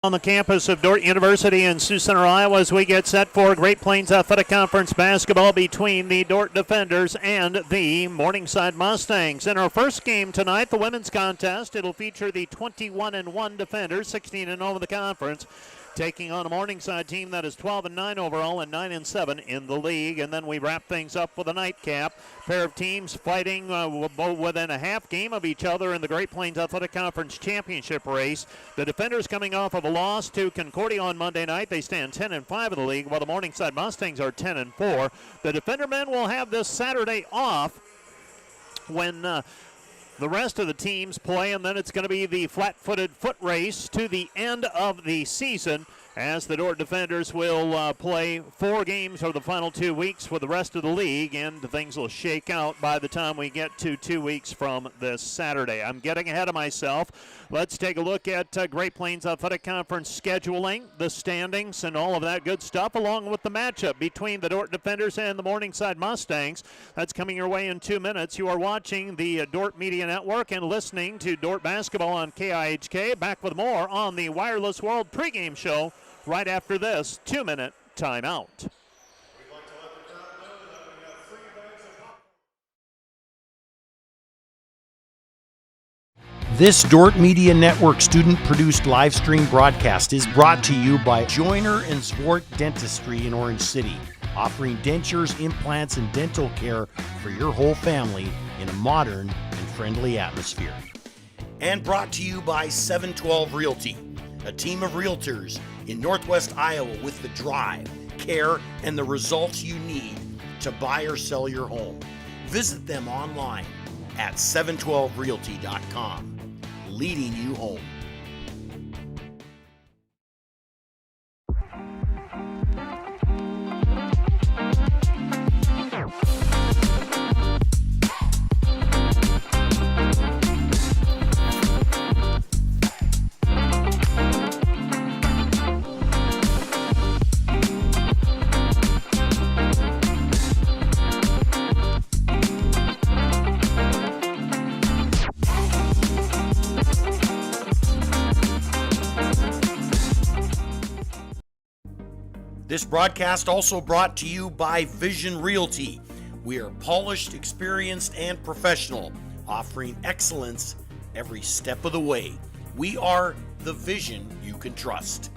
On the campus of Dordt University in Sioux Center, Iowa, as we get set for Great Plains Athletic Conference basketball between the Dordt Defenders and the Morningside Mustangs. In our first game tonight, the women's contest, it'll feature the 21-1 Defenders, 16-0 in the conference, taking on a Morningside team that is 12-9 overall and 9-7 in the league. And then we wrap things up with a nightcap. Pair of teams fighting within a half game of each other in the Great Plains Athletic Conference championship race. The Defenders coming off of a loss to Concordia on Monday night. They stand 10-5 in the league, while the Morningside Mustangs are 10-4. The Defender men will have this Saturday off when the rest of the teams play, and then it's going to be the flat-footed foot race to the end of the season, as the Dordt Defenders will play 4 games over the final 2 weeks for the rest of the league, and things will shake out by the time we get to 2 weeks from this Saturday. I'm getting ahead of myself. Let's take a look at Great Plains Athletic Conference scheduling, the standings, and all of that good stuff, along with the matchup between the Dordt Defenders and the Morningside Mustangs. That's coming your way in 2 minutes. You are watching the Dordt Media Network and listening to Dordt Basketball on KIHK. Back with more on the Wireless World pregame show right after this 2-minute timeout. This Dordt Media Network student-produced live stream broadcast is brought to you by Joyner and Zwart Dentistry in Orange City, offering dentures, implants, and dental care for your whole family in a modern and friendly atmosphere. And brought to you by 712 Realty, a team of realtors in Northwest Iowa with the drive, care, and the results you need to buy or sell your home. Visit them online at 712realty.com. Leading you home. This broadcast also brought to you by Vision Realty. We are polished, experienced, and professional, offering excellence every step of the way. We are the vision you can trust.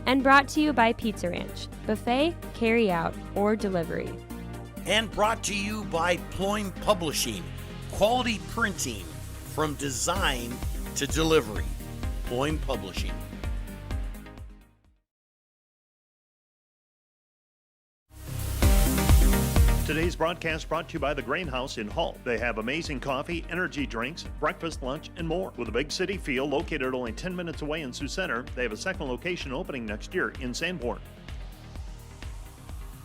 And brought to you by Pizza Ranch, buffet, carry out, or delivery. And brought to you by Ployne Publishing, quality printing from design to delivery. Ployne Publishing. Today's broadcast brought to you by the Grain House in Hull. They have amazing coffee, energy drinks, breakfast, lunch, and more. With a big city feel, located only 10 minutes away in Sioux Center, they have a second location opening next year in Sanborn.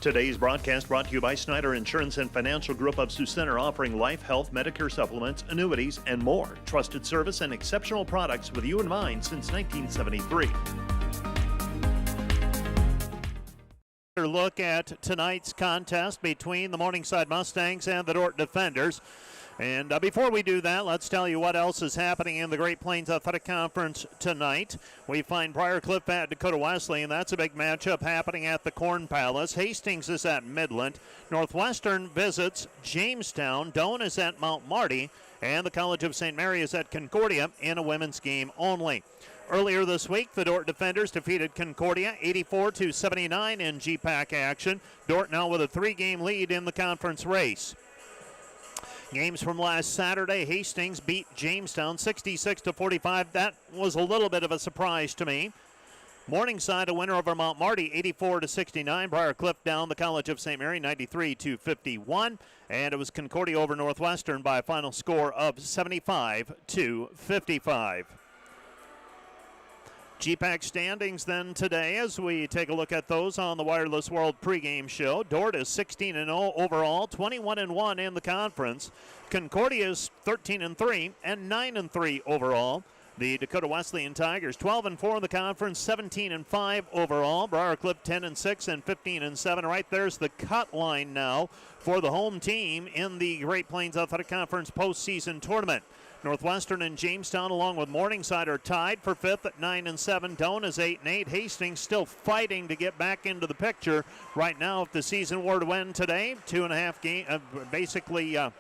Today's broadcast brought to you by Snyder Insurance and Financial Group of Sioux Center, offering life, health, Medicare supplements, annuities, and more. Trusted service and exceptional products with you in mind since 1973. Look at tonight's contest between the Morningside Mustangs and the Dordt Defenders. And before we do that, let's tell you what else is happening in the Great Plains Athletic Conference tonight. We find Briar Cliff at Dakota Wesley, and that's a big matchup happening at the Corn Palace. Hastings is at Midland. Northwestern visits Jamestown. Doane is at Mount Marty. And the College of St. Mary is at Concordia in a women's game only. Earlier this week, the Dordt Defenders defeated Concordia 84-79 in GPAC action. Dordt now with a 3-game lead in the conference race. Games from last Saturday, Hastings beat Jamestown 66-45. That was a little bit of a surprise to me. Morningside a winner over Mount Marty 84-69. Briar Cliff down the College of St. Mary 93-51. And it was Concordia over Northwestern by a final score of 75-55. GPAC standings then today as we take a look at those on the Wireless World pregame show. Dordt is 16-0 overall, 21-1 in the conference. Concordia is 13-3 and 9-3 overall. The Dakota Wesleyan Tigers 12-4 in the conference, 17-5 overall. Briarcliff 10-6 and 15-7. Right there's the cut line now for the home team in the Great Plains Athletic Conference postseason tournament. Northwestern and Jamestown, along with Morningside, are tied for 5th at 9-7. Doane is 8-8. Hastings still fighting to get back into the picture. Right now, if the season were to end today, 2.5 games,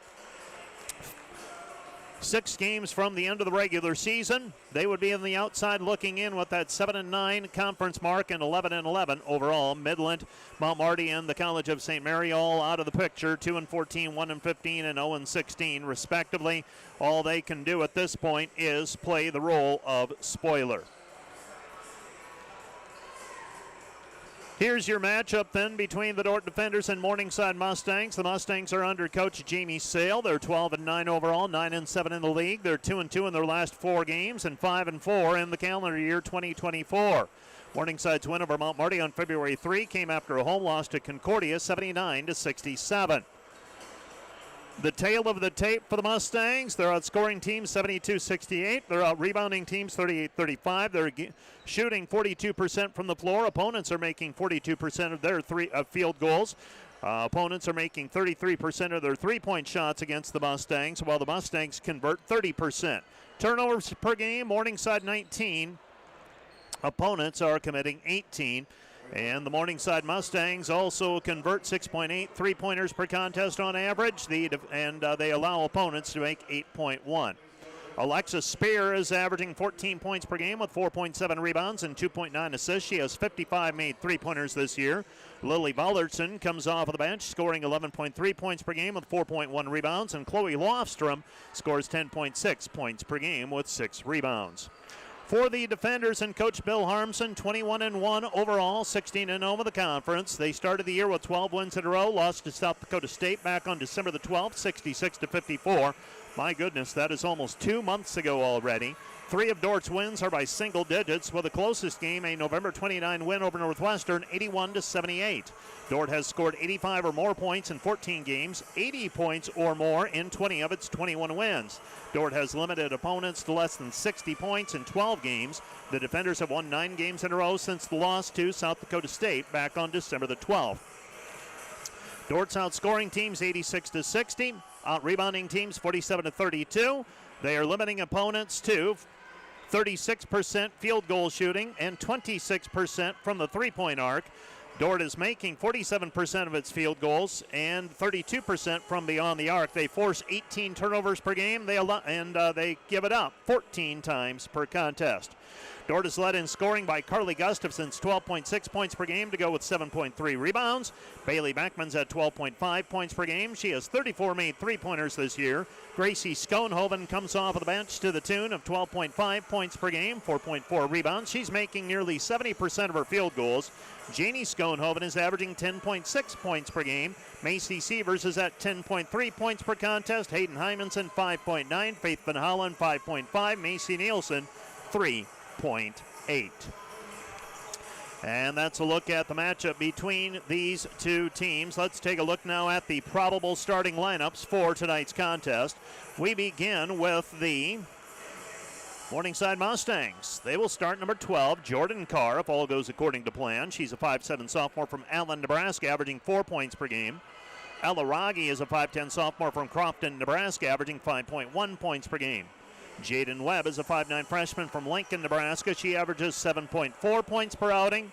6 games from the end of the regular season, they would be on the outside looking in with that 7-9 conference mark and 11-11 overall. Midland, Mount Marty, and the College of St. Mary all out of the picture, 2-14, 1-15, and 0-16 respectively. All they can do at this point is play the role of spoiler. Here's your matchup then between the Dordt Defenders and Morningside Mustangs. The Mustangs are under coach Jamie Sale. They're 12-9 overall, 9-7 in the league. They're 2-2 in their last 4 games and 5-4 in the calendar year 2024. Morningside's win over Mount Marty on February 3 came after a home loss to Concordia, 79-67. The tail of the tape for the Mustangs, they're outscoring teams 72-68. They're out rebounding teams 38-35. They're shooting 42% from the floor. Opponents are making 42% of their field goals. Opponents are making 33% of their three-point shots against the Mustangs, while the Mustangs convert 30%. Turnovers per game, Morningside 19. Opponents are committing 18. And the Morningside Mustangs also convert 6.8 three-pointers per contest on average, and they allow opponents to make 8.1. Alexis Spear is averaging 14 points per game with 4.7 rebounds and 2.9 assists. She has 55 made three-pointers this year. Lily Vollertson comes off of the bench, scoring 11.3 points per game with 4.1 rebounds, and Chloe Lofstrom scores 10.6 points per game with 6 rebounds. For the Defenders and Coach Bill Harmson, 21-1 overall, 16-0 with the conference. They started the year with 12 wins in a row, lost to South Dakota State back on December the 12th, 66-54. My goodness, that is almost 2 months ago already. 3 of Dordt's wins are by single digits, with the closest game a November 29 win over Northwestern, 81-78. Dordt has scored 85 or more points in 14 games, 80 points or more in 20 of its 21 wins. Dordt has limited opponents to less than 60 points in 12 games. The Defenders have won 9 games in a row since the loss to South Dakota State back on December the 12th. Dordt's outscoring teams 86-60, out-rebounding teams 47-32. They are limiting opponents to 36% field goal shooting and 26% from the three-point arc. Dordt is making 47% of its field goals and 32% from beyond the arc. They force 18 turnovers per game, they give it up 14 times per contest. Dordt is led in scoring by Carly Gustafson's 12.6 points per game to go with 7.3 rebounds. Bailey Beckman's at 12.5 points per game. She has 34 made three-pointers this year. Gracie Schoenhoven comes off of the bench to the tune of 12.5 points per game, 4.4 rebounds. She's making nearly 70% of her field goals. Janie Schoenhoven is averaging 10.6 points per game. Macy Sievers is at 10.3 points per contest. Hayden Hymanson 5.9. Faith Van Hollen 5.5. Macy Nielsen 3.8. And that's a look at the matchup between these two teams. Let's take a look now at the probable starting lineups for tonight's contest. We begin with the Morningside Mustangs. They will start number 12, Jordan Carr, if all goes according to plan. She's a 5'7 sophomore from Allen, Nebraska, averaging 4 points per game. Ella Raggi is a 5'10 sophomore from Crofton, Nebraska, averaging 5.1 points per game. Jaden Webb is a 5'9 freshman from Lincoln, Nebraska. She averages 7.4 points per outing.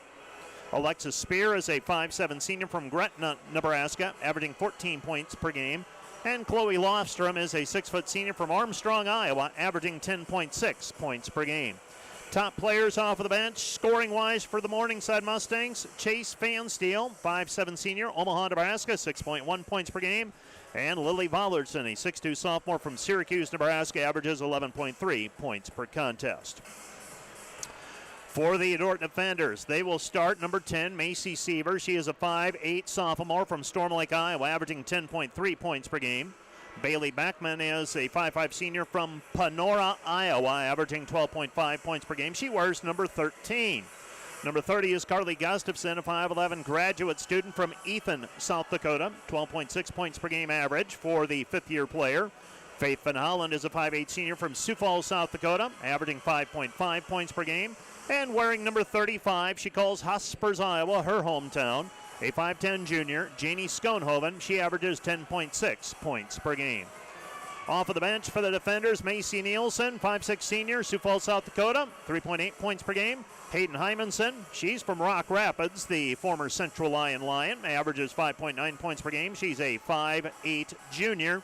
Alexis Spear is a 5'7 senior from Gretna, Nebraska, averaging 14 points per game. And Chloe Lofstrom is a 6' senior from Armstrong, Iowa, averaging 10.6 points per game. Top players off of the bench, scoring-wise for the Morningside Mustangs, Chase Fansteel, 5'7 senior, Omaha, Nebraska, 6.1 points per game. And Lily Vollertson, a 6'2 sophomore from Syracuse, Nebraska, averages 11.3 points per contest. For the Dordt Defenders, they will start number 10, Macy Sievers. She is a 5'8 sophomore from Storm Lake, Iowa, averaging 10.3 points per game. Bailey Backman is a 5'5 senior from Panora, Iowa, averaging 12.5 points per game. She wears number 13. Number 30 is Carly Gustafson, a 5'11 graduate student from Ethan, South Dakota. 12.6 points per game average for the fifth-year player. Faith Van Holland is a 5'8 senior from Sioux Falls, South Dakota, averaging 5.5 points per game. And wearing number 35, she calls Hospers, Iowa, her hometown. A 5'10 junior, Janie Schoenhoven. She averages 10.6 points per game. Off of the bench for the defenders, Macy Nielsen, 5'6 senior, Sioux Falls, South Dakota, 3.8 points per game. Hayden Hymanson, she's from Rock Rapids, the former Central Lion, averages 5.9 points per game. She's a 5'8 junior.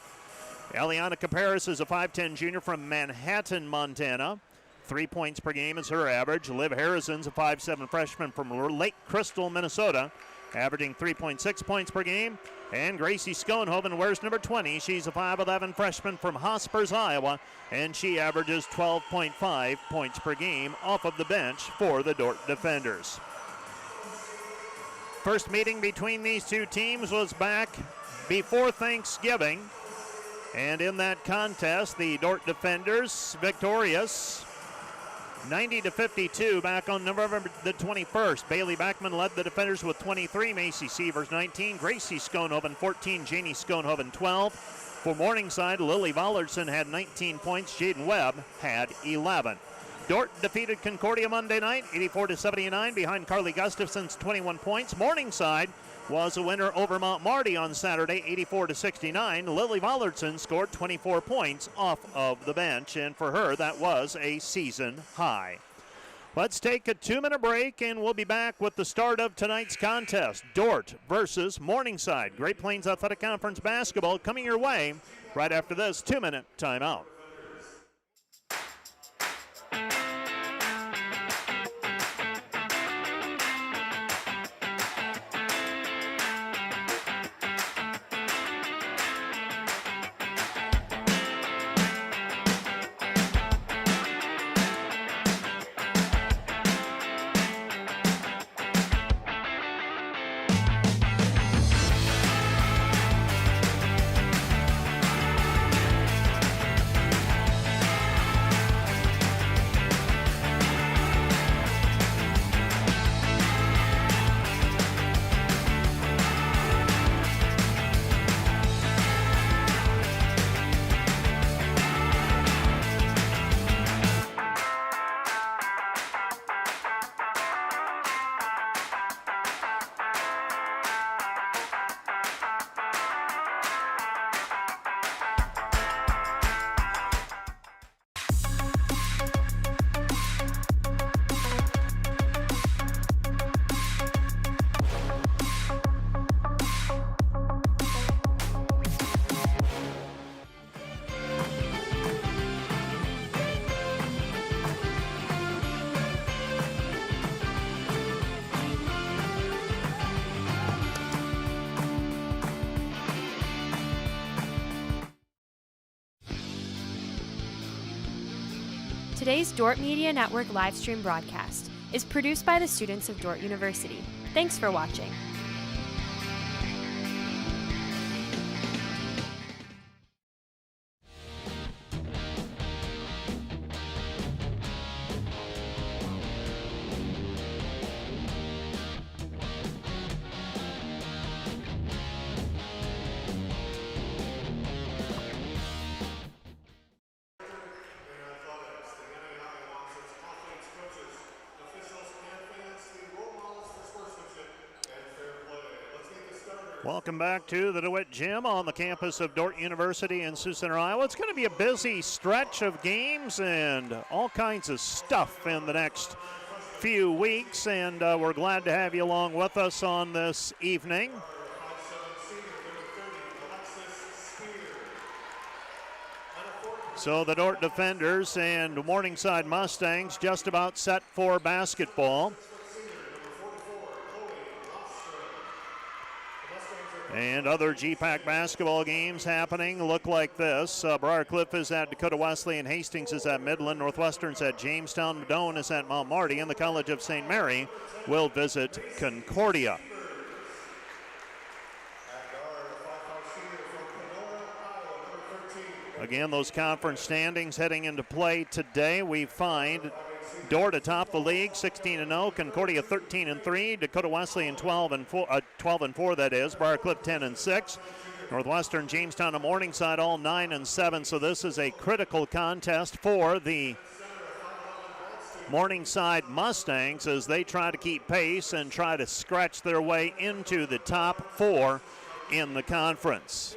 Eliana Caparis is a 5'10 junior from Manhattan, Montana. 3 points per game is her average. Liv Harrison's a 5'7 freshman from Lake Crystal, Minnesota, averaging 3.6 points per game. And Gracie Schoenhoven wears number 20. She's a 5'11 freshman from Hospers, Iowa, and she averages 12.5 points per game off of the bench for the Dordt defenders. First meeting between these two teams was back before Thanksgiving. And in that contest, the Dordt defenders victorious 90-52 back on November the 21st. Bailey Backman led the defenders with 23, Macy Sievers 19, Gracie Schoenhoven 14, Janie Schoenhoven 12. For Morningside, Lily Vollerson had 19 points, Jaden Webb had 11. Dordt defeated Concordia Monday night, 84-79, behind Carly Gustafson's 21 points. Morningside was a winner over Mount Marty on Saturday, 84-69. Lily Vollerson scored 24 points off of the bench, and for her, that was a season high. Let's take a 2-minute break, and we'll be back with the start of tonight's contest. Dordt versus Morningside. Great Plains Athletic Conference basketball coming your way right after this 2-minute timeout. Today's Dordt Media Network live stream broadcast is produced by the students of Dordt University. Thanks for watching. Welcome back to the DeWitt Gym on the campus of Dordt University in Sioux Center, Iowa. It's going to be a busy stretch of games and all kinds of stuff in the next few weeks, and we're glad to have you along with us on this evening. So the Dordt defenders and Morningside Mustangs just about set for basketball. And other GPAC basketball games happening look like this. Briarcliff is at Dakota Wesleyan, Hastings is at Midland, Northwestern's at Jamestown, Medone is at Mount Marty, and the College of St. Mary will visit Concordia. Again, those conference standings heading into play today. We find Dordt atop the league, 16-0. Concordia 13-3. Dakota Wesleyan 12-4. That is. Briarcliff 10-6. Northwestern, Jamestown, and Morningside all 9-7. So this is a critical contest for the Morningside Mustangs as they try to keep pace and try to scratch their way into the top 4 in the conference.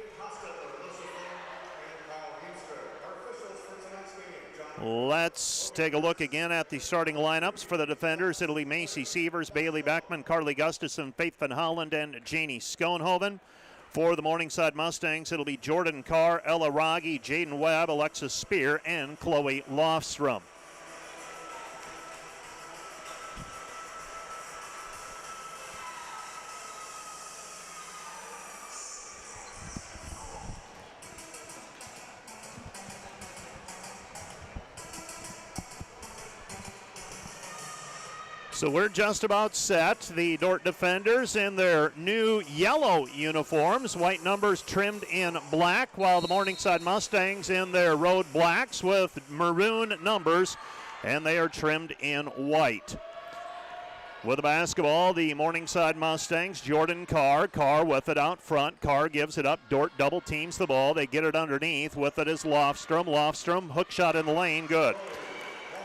Let's take a look again at the starting lineups for the defenders. It'll be Macy Sievers, Bailey Beckman, Carly Gustafson, Faith Van Holland, and Janie Schoenhoven. For the Morningside Mustangs, it'll be Jordan Carr, Ella Rogge, Jaden Webb, Alexis Spear, and Chloe Lofstrom. So we're just about set. The Dordt defenders in their new yellow uniforms, white numbers trimmed in black, while the Morningside Mustangs in their road blacks with maroon numbers, and they are trimmed in white. With the basketball, the Morningside Mustangs, Jordan Carr. Carr with it out front. Carr gives it up. Dordt double teams the ball. They get it underneath. With it is Lofstrom. Lofstrom, hook shot in the lane, good.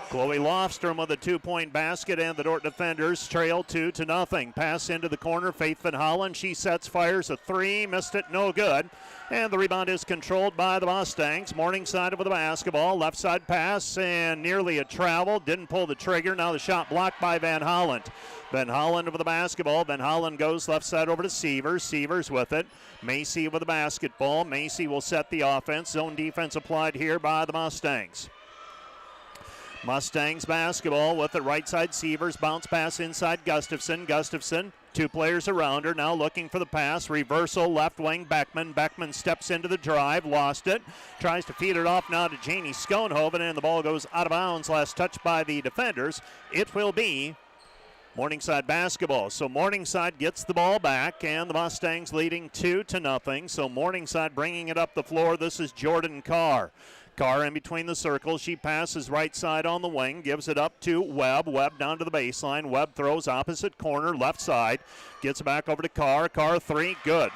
Chloe Lofstrom with a 2-point basket, and the Dordt defenders trail 2-0. Pass into the corner, Faith Van Holland. She sets, fires a 3, missed it, no good. And the rebound is controlled by the Mustangs. Morningside with the basketball, left side pass, and nearly a travel. Didn't pull the trigger. Now the shot blocked by Van Holland. Van Holland with the basketball. Van Holland goes left side over to Sievers. Sievers with it. Macy with the basketball. Macy will set the offense. Zone defense applied here by the Mustangs. Mustangs basketball with the right side. Sievers bounce pass inside Gustafson. Gustafson, 2 players around her, now looking for the pass. Reversal, left wing, Beckman. Beckman steps into the drive, lost it. Tries to feed it off now to Janie Schoenhoven, and the ball goes out of bounds. Last touch by the defenders. It will be Morningside basketball. So Morningside gets the ball back, and the Mustangs leading 2-0. So Morningside bringing it up the floor. This is Jordan Carr. Carr in between the circles. She passes right side on the wing, gives it up to Webb. Webb down to the baseline. Webb throws opposite corner, left side. Gets it back over to Carr. Carr 3, good.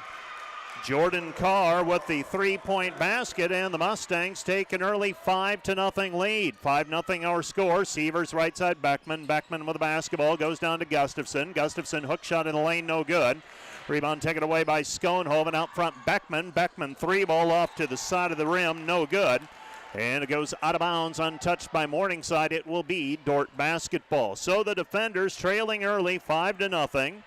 Jordan Carr with the 3-point basket, and the Mustangs take an early 5-0 lead. 5-0 our score. Sievers right side, Beckman. Beckman with the basketball, goes down to Gustafson. Gustafson hook shot in the lane, no good. Rebound taken away by Schoenhoven. Out front, Beckman. Beckman 3 ball off to the side of the rim, no good. And it goes out of bounds, untouched by Morningside. It will be Dordt basketball. So the defenders trailing early, 5-0.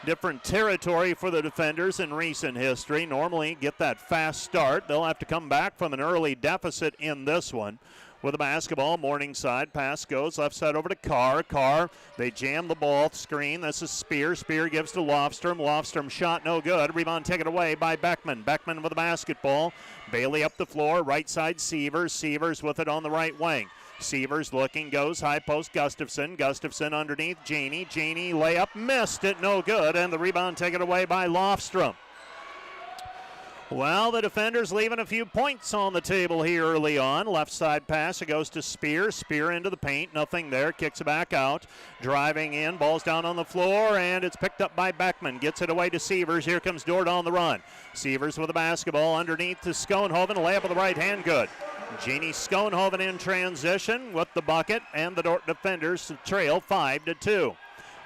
Different territory for the defenders in recent history. Normally get that fast start. They'll have to come back from an early deficit in this one. With the basketball, Morningside pass goes left side over to Carr. Carr, they jam the ball, screen. This is Spear. Spear gives to Lofstrom. Lofstrom shot no good. Rebound taken away by Beckman. Beckman with the basketball. Bailey up the floor, right side Sievers. Sievers with it on the right wing. Sievers looking, goes high post Gustafson. Gustafson underneath Janie. Janie layup, missed it, no good. And the rebound taken away by Lofstrom. Well, the defenders leaving a few points on the table here early on. Left side pass, it goes to Spear. Spear into the paint, nothing there, kicks it back out. Driving in, ball's down on the floor, and it's picked up by Beckman. Gets it away to Sievers. Here comes Dordt on the run. Sievers with the basketball underneath to Schoenhoven. Layup with the right hand, good. Janie Schoenhoven in transition with the bucket, and the Dordt defenders trail 5-2.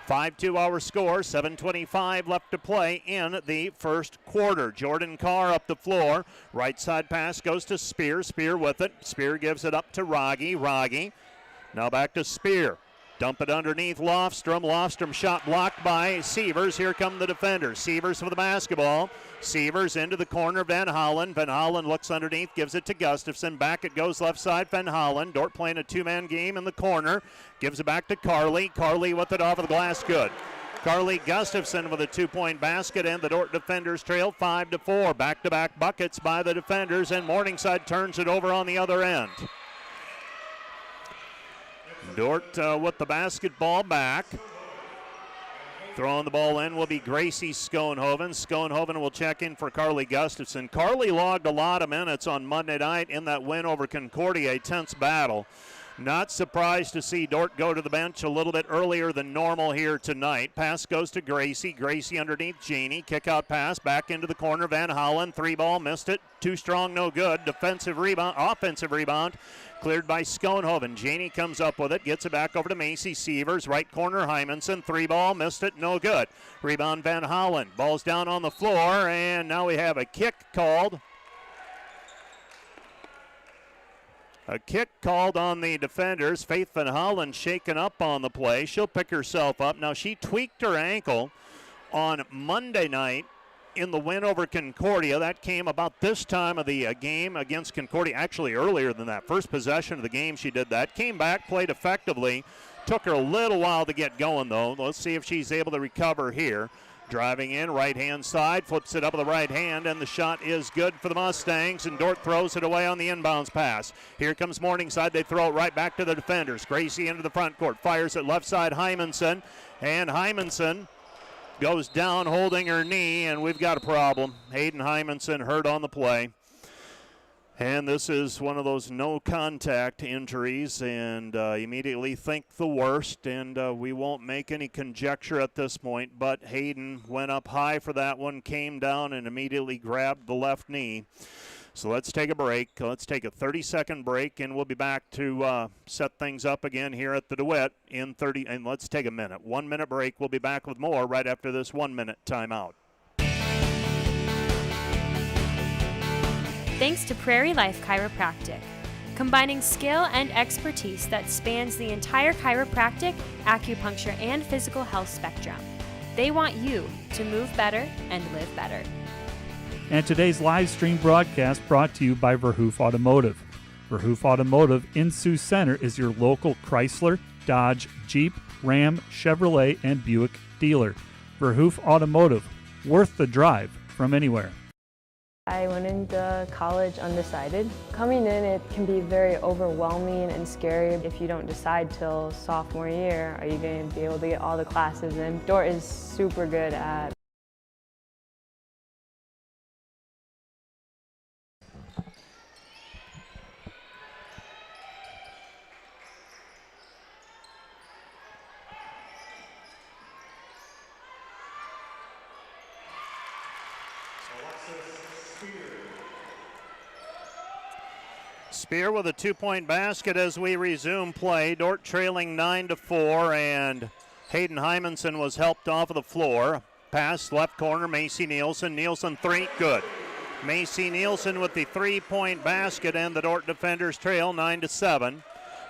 5-2 our score, 7:25 left to play in the first quarter. Jordan Carr up the floor. Right side pass goes to Spear. Spear with it. Spear gives it up to Rogge. Rogge now back to Spear. Dump it underneath Lofstrom. Lofstrom shot blocked by Sievers. Here come the defenders. Sievers with the basketball. Sievers into the corner. Van Holland. Van Holland looks underneath, gives it to Gustafson. Back it goes left side. Van Holland. Dordt playing a 2-man game in the corner. Gives it back to Carly. Carly with it off of the glass, good. Carly Gustafson with a 2-point basket, and the Dordt defenders trail 5-4. Back-to-back buckets by the defenders, and Morningside turns it over on the other end. Dordt with the basketball back. Throwing the ball in will be Gracie Schoenhoven. Schoenhoven will check in for Carly Gustafson. Carly logged a lot of minutes on Monday night in that win over Concordia, a tense battle. Not surprised to see Dordt go to the bench a little bit earlier than normal here tonight. Pass goes to Gracie. Gracie underneath Janey. Kick out pass back into the corner. Van Hollen, 3-ball, missed it. Too strong, no good. Offensive rebound. Cleared by Schoenhoven. Janey comes up with it, gets it back over to Macy Sievers. Right corner, Hymanson. 3-ball, missed it, no good. Rebound, Van Hollen. Ball's down on the floor, and now we have a kick called. A kick called on the defenders. Faith Van Hollen shaken up on the play. She'll pick herself up. Now, she tweaked her ankle on Monday night in the win over Concordia. That came about this time of the game against Concordia. Actually, earlier than that. First possession of the game, she did that. Came back, played effectively. Took her a little while to get going, though. Let's see if she's able to recover here. Driving in, right-hand side, flips it up with the right hand, and the shot is good for the Mustangs, and Dordt throws it away on the inbounds pass. Here comes Morningside. They throw it right back to the defenders. Gracie into the front court, fires it left side, Hymanson, and Hymanson goes down holding her knee, and we've got a problem. Hayden Hymanson hurt on the play. And this is one of those no-contact injuries, and immediately think the worst, and we won't make any conjecture at this point, but Hayden went up high for that one, came down, and immediately grabbed the left knee. So let's take a break. Let's take a 30-second break, and we'll be back to set things up again here at the DeWitt in 30, and let's take a minute. 1 minute break. We'll be back with more right after this 1 minute timeout. Thanks to Prairie Life Chiropractic, combining skill and expertise that spans the entire chiropractic, acupuncture, and physical health spectrum. They want you to move better and live better. And today's live stream broadcast brought to you by Verhoof Automotive. Verhoof Automotive in Sioux Center is your local Chrysler, Dodge, Jeep, Ram, Chevrolet, and Buick dealer. Verhoof Automotive, worth the drive from anywhere. I went into college undecided. Coming in, it can be very overwhelming and scary. If you don't decide till sophomore year, are you going to be able to get all the classes in? Dordt is super good at Spear with a two-point basket as we resume play. Dordt trailing 9-4, and Hayden Hymanson was helped off of the floor. Pass left corner, Macy Nielsen. Nielsen three, good. Macy Nielsen with the three-point basket, and the Dordt defenders trail 9-7.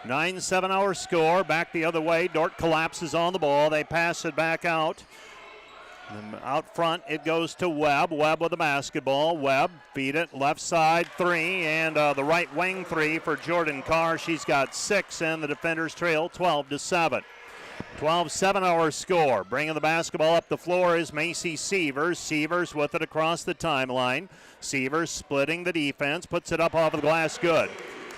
9-7 our score. Back the other way. Dordt collapses on the ball. They pass it back out. And out front, it goes to Webb. Webb with the basketball. Webb, feed it, left side three, and the right wing three for Jordan Carr. She's got 6, and the defenders trail 12-7. 12-7 our score. Bringing the basketball up the floor is Macy Sievers. Sievers with it across the timeline. Sievers splitting the defense, puts it up off of the glass, good.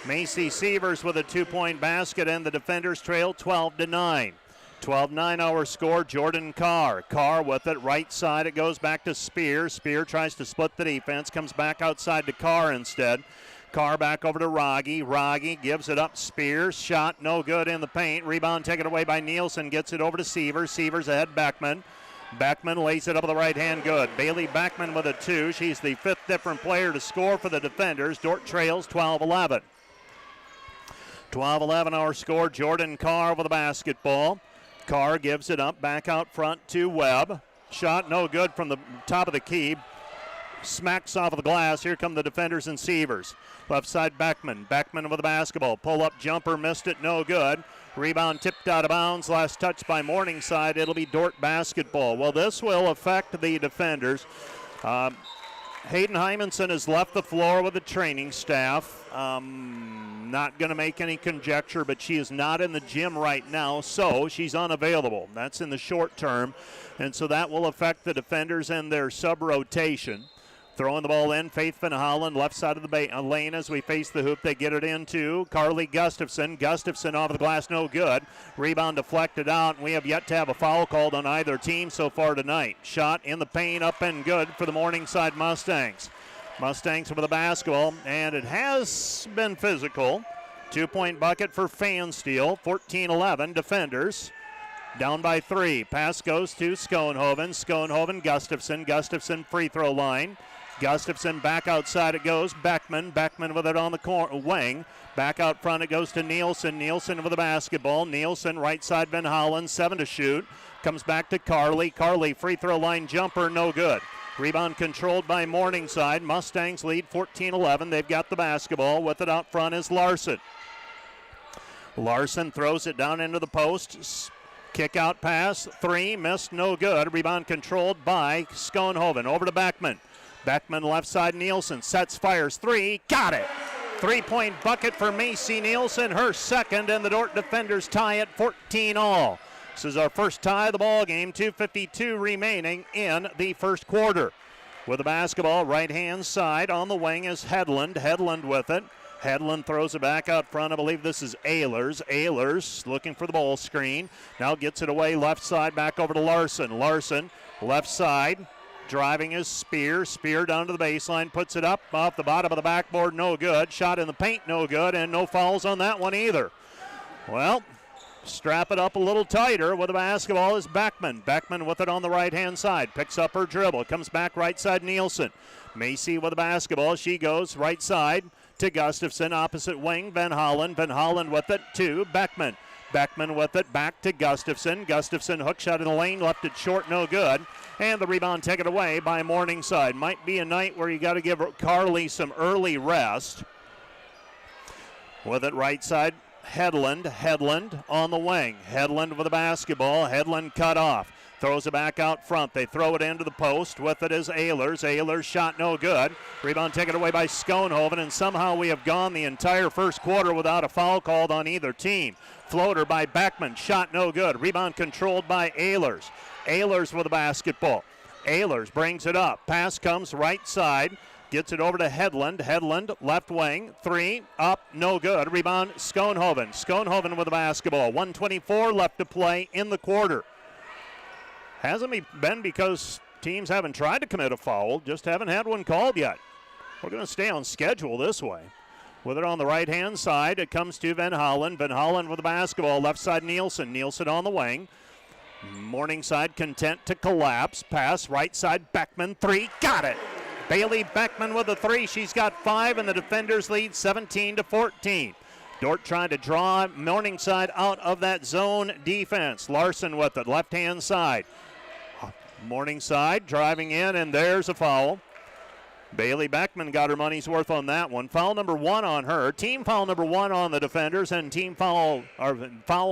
Macy Sievers with a two-point basket, and the defenders trail 12-9. 12-9 our score. Jordan Carr. Carr with it, right side. It goes back to Spear. Spear tries to split the defense, comes back outside to Carr instead. Carr back over to Rogge. Rogge gives it up. Spear. Shot no good in the paint. Rebound taken away by Nielsen. Gets it over to Sievers. Sievers ahead Beckman. Beckman lays it up with the right hand, good. Bailey Beckman with a 2. She's the 5th different player to score for the defenders. Dordt trails 12-11. 12-11 our score. Jordan Carr with the basketball. Carr gives it up, back out front to Webb. Shot no good from the top of the key. Smacks off of the glass. Here come the defenders and Sievers. Left side Beckman. Beckman with the basketball. Pull-up jumper, missed it, no good. Rebound tipped out of bounds. Last touch by Morningside. It'll be Dordt basketball. Well, this will affect the defenders. Hayden Hymanson has left the floor with the training staff. Not going to make any conjecture, but she is not in the gym right now, so she's unavailable. That's in the short term, and so that will affect the defenders and their sub-rotation. Throwing the ball in, Faith Van Hollen, left side of the lane as we face the hoop. They get it into Carly Gustafson. Gustafson off the glass, no good. Rebound deflected out, and we have yet to have a foul called on either team so far tonight. Shot in the paint, up and good for the Morningside Mustangs. Mustangs with the basketball, and it has been physical. 2-point bucket for Fansteel, 14-11 defenders. Down by 3. Pass goes to Schoenhoven. Schoenhoven, Gustafson. Gustafson free throw line. Gustafson back outside it goes. Beckman. Beckman with it on the wing. Back out front it goes to Nielsen. Nielsen with the basketball. Nielsen right side Van Hollen. 7 to shoot. Comes back to Carly. Carly free throw line jumper no good. Rebound controlled by Morningside. Mustangs lead 14-11. They've got the basketball. With it out front is Larson. Larson throws it down into the post. Kick out pass. 3 missed no good. Rebound controlled by Schoenhoven. Over to Beckman. Beckman left side, Nielsen sets, fires 3, got it! 3-point bucket for Macy Nielsen, her second, and the Dordt defenders tie at 14-all. This is our first tie of the ball game. 2:52 remaining in the first quarter. With the basketball, right-hand side on the wing is Hedlund. Hedlund with it. Hedlund throws it back out front. I believe this is Ehlers. Ehlers looking for the ball screen. Now gets it away left side, back over to Larson. Larson, left side. Driving his Spear. Spear down to the baseline. Puts it up off the bottom of the backboard. No good. Shot in the paint. No good. And no fouls on that one either. Well, strap it up a little tighter with the basketball is Beckman. Beckman with it on the right-hand side. Picks up her dribble. Comes back right side Nielsen. Macy with the basketball. She goes right side to Gustafson. Opposite wing Van Hollen. Van Hollen with it to Beckman. Beckman with it back to Gustafson. Gustafson hook shot in the lane. Left it short. No good. And the rebound taken away by Morningside. Might be a night where you got to give Carly some early rest. With it right side, Hedlund. Hedlund on the wing. Hedlund with the basketball. Hedlund cut off. Throws it back out front. They throw it into the post. With it is Ehlers. Ehlers shot no good. Rebound taken away by Schoenhoven, and somehow we have gone the entire first quarter without a foul called on either team. Floater by Beckman. Shot no good. Rebound controlled by Ehlers. Ehlers with the basketball. Ehlers brings it up. Pass comes right side. Gets it over to Hedlund. Hedlund left wing. 3 up. No good. Rebound Schoenhoven. Schoenhoven with the basketball. 1:24 left to play in the quarter. Hasn't been because teams haven't tried to commit a foul, just haven't had one called yet. We're going to stay on schedule this way. With it on the right-hand side, it comes to Van Hollen. Van Hollen with the basketball. Left side Nielsen. Nielsen on the wing. Morningside content to collapse. Pass right side Beckman. 3. Got it. Bailey Beckman with the 3. She's got 5, and the defenders lead 17-14. Dordt trying to draw Morningside out of that zone defense. Larson with it. Left-hand side. Morningside driving in, and there's a foul. Bailey Beckman got her money's worth on that one. Foul number 1 on her. Team foul number 1 on the defenders, and team foul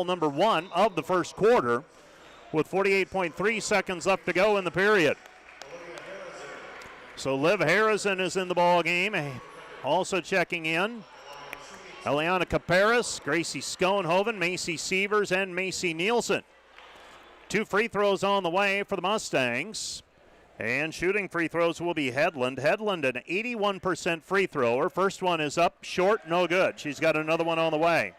number 1 of the first quarter with 48.3 seconds left to go in the period. So Liv Harrison is in the ball game. Also checking in, Eliana Caparis, Gracie Schoenhoven, Macy Sievers, and Macy Nielsen. 2 free throws on the way for the Mustangs. And shooting free throws will be Hedlund. Hedlund, an 81% free thrower. First one is up, short, no good. She's got another one on the way.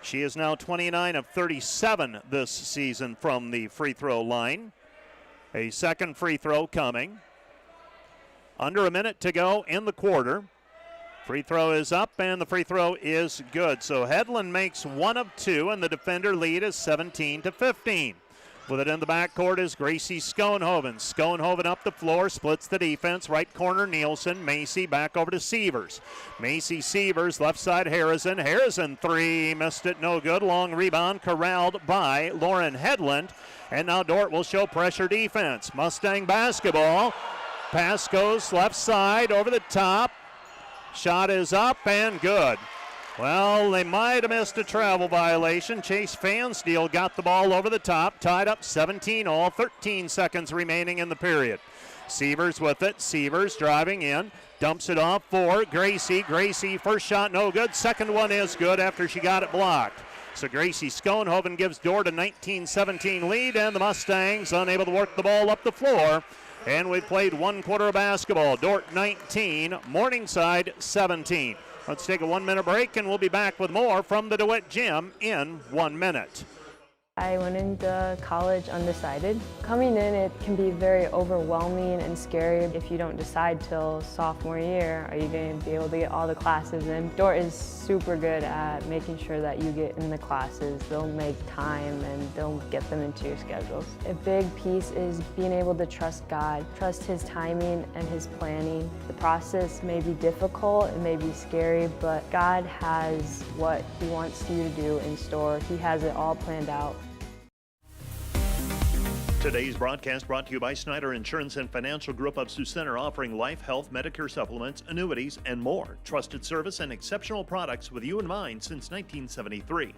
She is now 29 of 37 this season from the free throw line. A second free throw coming. Under a minute to go in the quarter. Free throw is up, and the free throw is good. So Hedlund makes 1 of 2, and the defender lead is 17-15. With it in the backcourt is Gracie Schoenhoven. Schoenhoven up the floor, splits the defense. Right corner, Nielsen. Macy back over to Sievers. Macy Sievers, left side, Harrison. Harrison 3, missed it, no good. Long rebound, corralled by Lauren Hedlund. And now Dordt will show pressure defense. Mustang basketball. Pass goes left side, over the top. Shot is up and good. Well, they might have missed a travel violation. Chase Fansteel got the ball over the top, tied up 17-all, 13 seconds remaining in the period. Sievers with it. Sievers driving in, dumps it off for Gracie. Gracie, first shot no good. Second one is good after she got it blocked. So Gracie Schoenhoven gives Dordt a 19-17 lead, and the Mustangs unable to work the ball up the floor And we've played one quarter of basketball. Dordt 19, Morningside 17. Let's take a 1-minute break, and we'll be back with more from the DeWitt Gym in 1 minute. I went into college undecided. Coming in, it can be very overwhelming and scary. If you don't decide till sophomore year, are you going to be able to get all the classes in? Dordt is super good at making sure that you get in the classes. They'll make time and they'll get them into your schedules. A big piece is being able to trust God, trust His timing and His planning. The process may be difficult, it may be scary, but God has what He wants you to do in store. He has it all planned out. Today's broadcast brought to you by Snyder Insurance and Financial Group of Sioux Center, offering life, health, Medicare supplements, annuities, and more. Trusted service and exceptional products with you in mind since 1973.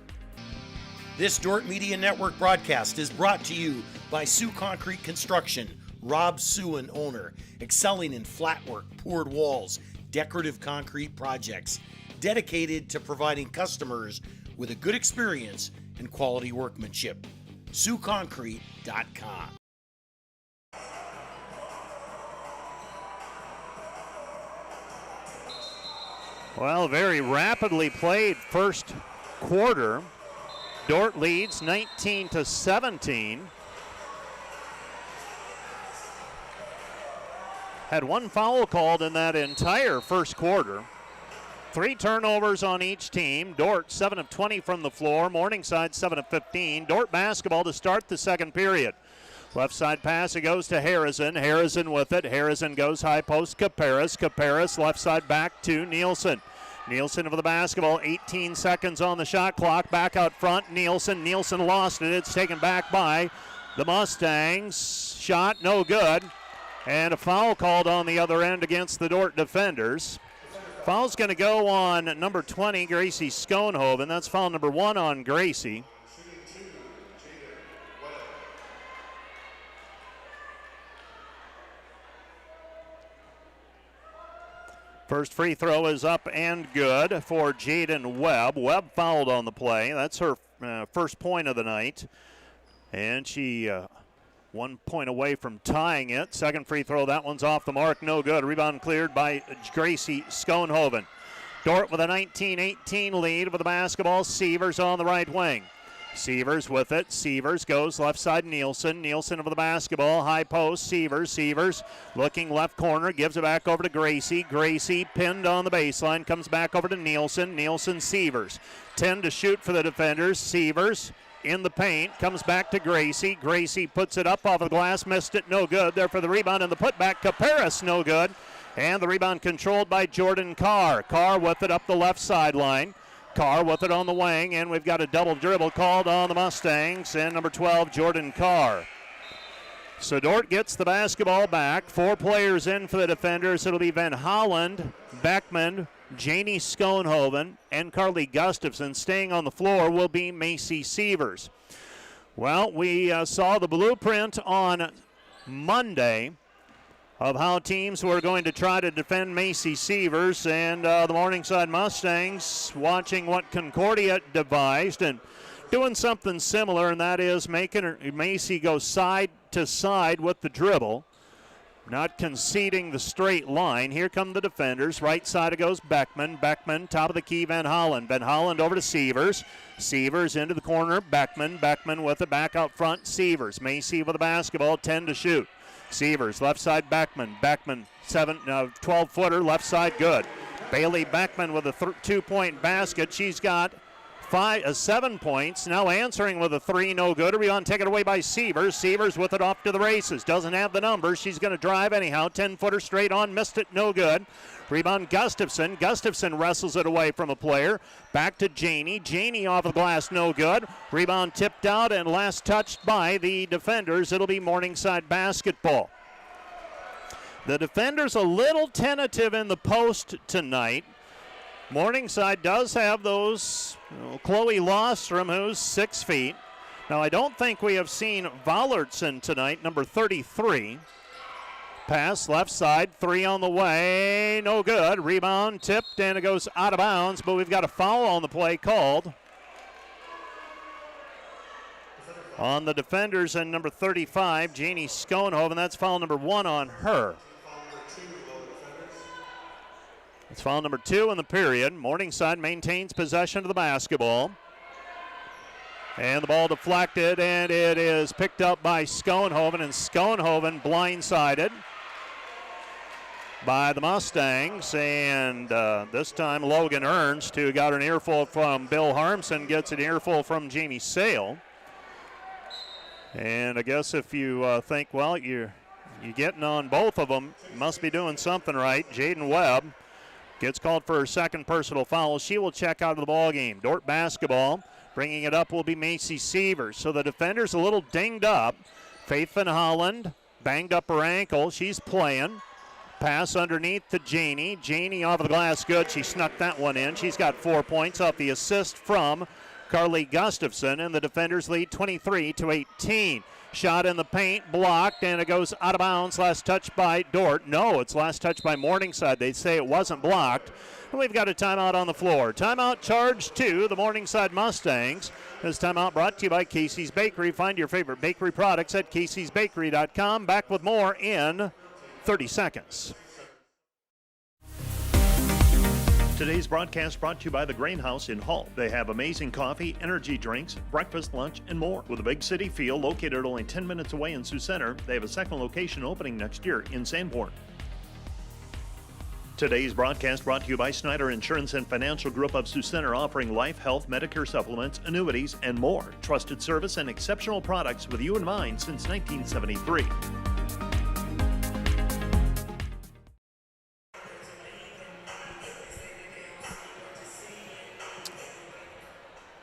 This Dordt Media Network broadcast is brought to you by Sioux Concrete Construction. Rob Suen, owner, excelling in flat work, poured walls, decorative concrete projects, dedicated to providing customers with a good experience and quality workmanship. SiouxConcrete.com. Well, very rapidly played first quarter. Dordt leads 19-17. Had one foul called in that entire first quarter. 3 turnovers on each team. Dordt 7 of 20 from the floor. Morningside 7 of 15. Dordt basketball to start the second period. Left side pass, it goes to Harrison. Harrison with it. Harrison goes high post. Caparis left side back to Nielsen. Nielsen for the basketball. 18 seconds on the shot clock. Back out front. Nielsen lost it. It's taken back by the Mustangs. Shot no good. And a foul called on the other end against the Dordt defenders. Foul's going to go on number 20, Gracie Schoenhoven. That's foul number 1 on Gracie. First free throw is up and good for Jaden Webb. Webb fouled on the play. That's her first point of the night. And she 1 point away from tying it. Second free throw, that one's off the mark, no good. Rebound cleared by Gracie Schoenhoven. Dordt with a 19-18 lead with the basketball. Sievers on the right wing. Sievers with it. Sievers goes left side, Nielsen. Nielsen over the basketball. High post, Sievers looking left corner. Gives it back over to Gracie. Gracie pinned on the baseline. Comes back over to Nielsen. Sievers. 10 to shoot for the defenders. Sievers in the paint, comes back to Gracie. Gracie puts it up off the glass, missed it, no good. There for the rebound and the putback, Caparis, no good. And the rebound controlled by Jordan Carr. Carr with it up the left sideline. Carr with it on the wing, and we've got a double dribble called on the Mustangs, and number 12, Jordan Carr. So Dordt gets the basketball back. 4 players in for the defenders. It'll be Van Holland, Beckman, Janie Schoenhoven, and Carly Gustafson. Staying on the floor will be Macy Sievers. Well, we saw the blueprint on Monday of how teams were going to try to defend Macy Sievers, and the Morningside Mustangs watching what Concordia devised and doing something similar, and that is making Macy go side to side with the dribble. Not conceding the straight line. Here come the defenders. Right side it goes Beckman. Beckman, top of the key, Van Holland. Van Holland over to Sievers. Sievers into the corner. Beckman with it back out front. Sievers. Macy with the basketball. 10 to shoot. Sievers, left side Beckman. 12-footer, left side good. Bailey Beckman with a 2-point basket. She's got 7 points. Now answering with a 3, no good. A rebound taken away by Sievers. Sievers with it off to the races. Doesn't have the numbers. She's going to drive anyhow. 10-footer straight on. Missed it, no good. Rebound Gustafson. Gustafson wrestles it away from a player. Back to Janie. Janie off the glass, no good. Rebound tipped out and last touched by the defenders. It'll be Morningside basketball. The defenders a little tentative in the post tonight. Morningside does have those, Chloe Lostrom, who's 6 feet. Now, I don't think we have seen Vollertson tonight, number 33. Pass left side, 3 on the way, no good. Rebound tipped, and it goes out of bounds, but we've got a foul on the play called. on the defenders, and number 35, Janie Schoenhoven. That's foul number 1 on her. It's foul number 2 in the period. Morningside maintains possession of the basketball. And the ball deflected, and it is picked up by Schoenhoven, and Schoenhoven blindsided by the Mustangs. And this time Logan Ernst, who got an earful from Bill Harmson, gets an earful from Jamie Sale. And I guess if you think, well, you're getting on both of them, must be doing something right. Jaden Webb gets called for her second personal foul. She will check out of the ball game. Dordt basketball. Bringing it up will be Macy Sievers. So the defender's a little dinged up. Faith Van Holland banged up her ankle. She's playing. Pass underneath to Janie. Janie off of the glass, good. She snuck that one in. She's got 4 points off the assist from Carly Gustafson, and the defenders lead 23-18. Shot in the paint, blocked, and it goes out of bounds. Last touch by Dordt. No, it's last touch by Morningside. They say it wasn't blocked. And we've got a timeout on the floor. Timeout charged to the Morningside Mustangs. This timeout brought to you by Casey's Bakery. Find your favorite bakery products at caseysbakery.com. Back with more in 30 seconds. Today's broadcast brought to you by the Grain House in Hull. They have amazing coffee, energy drinks, breakfast, lunch, and more. With a big city feel, located only 10 minutes away in Sioux Center, they have a second location opening next year in Sanborn. Today's broadcast brought to you by Snyder Insurance and Financial Group of Sioux Center, offering life, health, Medicare supplements, annuities, and more. Trusted service and exceptional products with you in mind since 1973.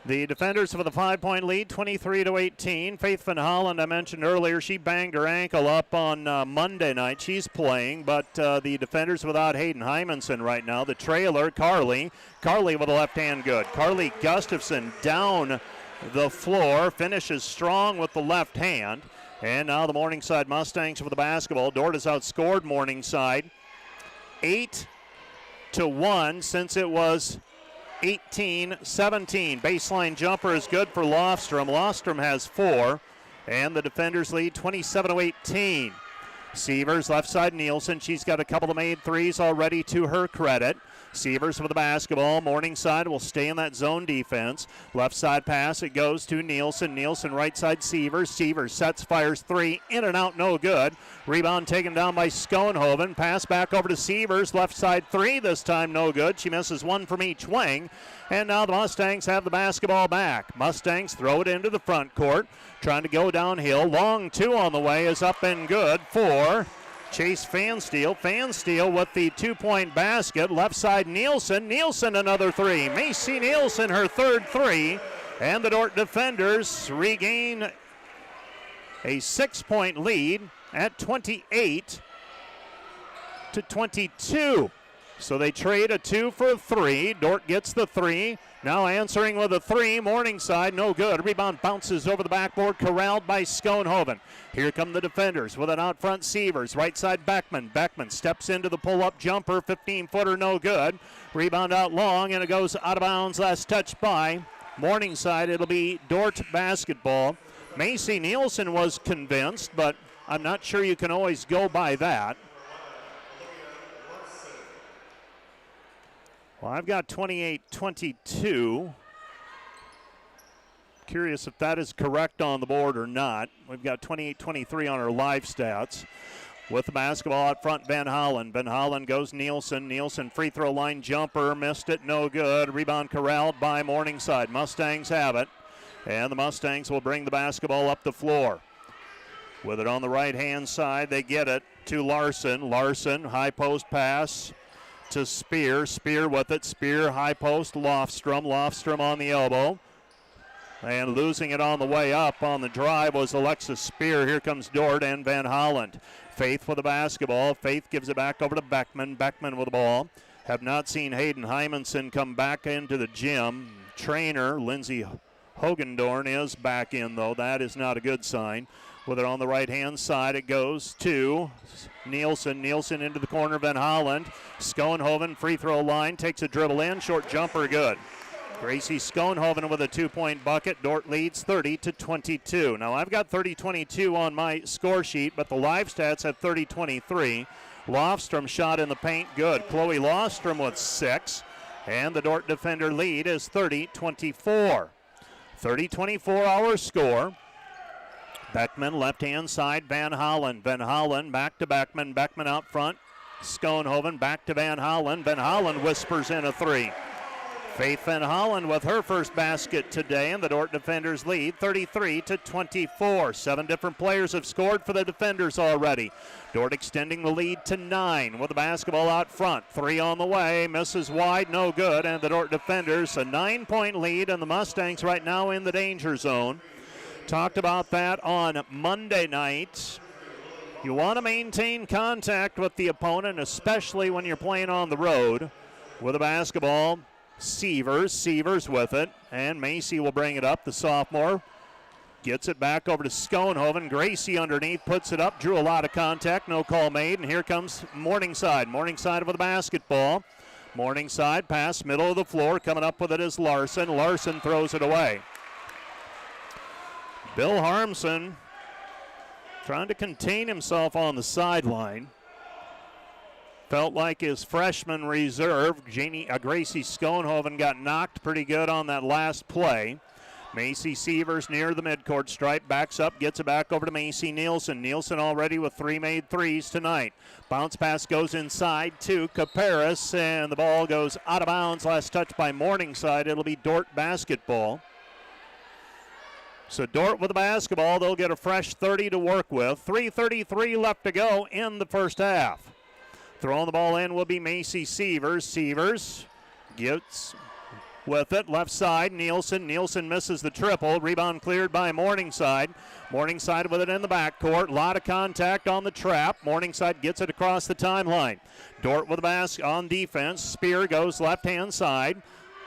The defenders for the 5-point lead, 23-18. Faith Van Holland, I mentioned earlier, she banged her ankle up on Monday night. She's playing, but the defenders without Hayden Hymanson right now. The trailer, Carly with a left hand good. Carly Gustafson down the floor, finishes strong with the left hand. And now the Morningside Mustangs for the basketball. Dordt has outscored Morningside 8-1 since it was 18-17. Baseline jumper is good for Lofstrom. Lofstrom has 4, and the defenders lead 27-18. Sievers, left side Nielsen. She's got a couple of made threes already to her credit. Sievers with the basketball. Morningside will stay in that zone defense. Left side pass, it goes to Nielsen. Nielsen right side Sievers. Sievers sets, fires 3, in and out, no good. Rebound taken down by Schoenhoven. Pass back over to Sievers. Left side 3, this time no good. She misses 1 from each wing. And now the Mustangs have the basketball back. Mustangs throw it into the front court. Trying to go downhill. Long 2 on the way is up and good for Chase Fansteel. Fansteel with the 2-point basket. Left side Nielsen. Nielsen another 3. Macy Nielsen her third 3. And the Dordt defenders regain a 6-point lead at 28-22. So they trade a 2 for a 3. Dordt gets the 3. Now answering with a 3. Morningside, no good. Rebound bounces over the backboard, corralled by Schoenhoven. Here come the defenders with an out front Sievers. Right side Beckman. Beckman steps into the pull-up jumper. 15-footer, no good. Rebound out long, and it goes out of bounds. Last touch by Morningside. It'll be Dordt basketball. Macy Nielsen was convinced, but I'm not sure you can always go by that. Well, I've got 28-22. Curious if that is correct on the board or not. We've got 28-23 on our live stats. With the basketball out front, Van Hollen. Van Hollen goes Nielsen. Nielsen free throw line jumper. Missed it, no good. Rebound corralled by Morningside. Mustangs have it. And the Mustangs will bring the basketball up the floor. With it on the right-hand side, they get it to Larson. Larson, high post pass to Spear. Spear with it. Spear, high post, Lofstrom. Lofstrom on the elbow. And losing it on the way up on the drive was Alexis Spear. Here comes Dordt and Van Holland. Faith with the basketball. Faith gives it back over to Beckman. Beckman with the ball. Have not seen Hayden Hymanson come back into the gym. Trainer Lindsey Hogendorn is back in, though. That is not a good sign. With it on the right-hand side, it goes to Nielsen. Nielsen into the corner, Van Holland. Schoenhoven, free throw line, takes a dribble in, short jumper, good. Gracie Schoenhoven with a 2-point bucket. Dordt leads 30-22. Now I've got 30-22 on my score sheet, but the live stats have 30-23. Lofstrom shot in the paint, good. Chloe Lofstrom with 6, and the Dordt defender lead is 30-24. 30-24 our score. Beckman left-hand side, Van Hollen. Van Hollen back to Beckman. Beckman out front. Schoenhoven back to Van Hollen. Van Hollen whispers in a 3. Faith Van Hollen with her first basket today, and the Dordt defenders lead 33-24. 7 different players have scored for the defenders already. Dordt extending the lead to 9 with the basketball out front. 3 on the way, misses wide, no good, and the Dordt defenders a 9-point lead, and the Mustangs right now in the danger zone. Talked about that on Monday night. You want to maintain contact with the opponent, especially when you're playing on the road. With the basketball, Sievers with it, and Macy will bring it up, the sophomore. Gets it back over to Schoenhoven. Gracie underneath, puts it up, drew a lot of contact, no call made, and here comes Morningside. Morningside with the basketball. Morningside pass, middle of the floor, coming up with it is Larson. Larson throws it away. Bill Harmson trying to contain himself on the sideline. Felt like his freshman reserve, Gracie Schoenhoven, got knocked pretty good on that last play. Macy Sievers near the midcourt stripe, backs up, gets it back over to Macy Nielsen. Nielsen already with 3 made threes tonight. Bounce pass goes inside to Caparis, and the ball goes out of bounds. Last touch by Morningside. It'll be Dordt basketball. So Dordt with the basketball, they'll get a fresh 30 to work with. 3:33 left to go in the first half. Throwing the ball in will be Macy Sievers. Sievers gets with it, left side, Nielsen. Nielsen misses the triple. Rebound cleared by Morningside. Morningside with it in the backcourt. A lot of contact on the trap. Morningside gets it across the timeline. Dordt with the basket on defense. Spear goes left-hand side.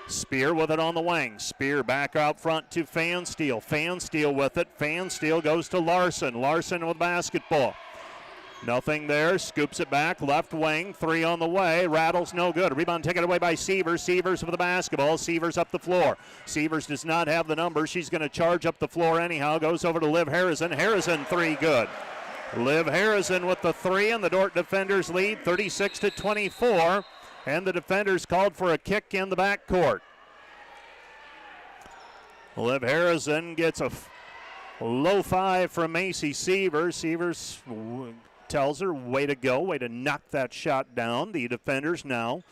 Spear with it on the wing. Spear back out front to Fansteel. Fansteel with it. Fansteel goes to Larson. Larson with basketball. Nothing there. Scoops it back. Left wing. 3 on the way. Rattles no good. Rebound taken away by Sievers. Sievers with the basketball. Sievers up the floor. Sievers does not have the number. She's going to charge up the floor anyhow. Goes over to Liv Harrison. Harrison 3 good. Liv Harrison with the 3, and the Dordt defenders lead 36-24. And the defenders called for a kick in the backcourt. Liv Harrison gets a low 5 from Macy Sievers. Sievers tells her, way to go, way to knock that shot down. The defenders now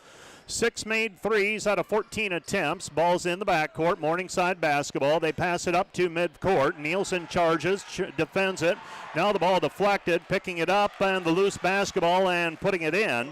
6 made threes out of 14 attempts. Ball's in the backcourt. Morningside basketball. They pass it up to midcourt. Nielsen charges, defends it. Now the ball deflected, picking it up, and the loose basketball and putting it in.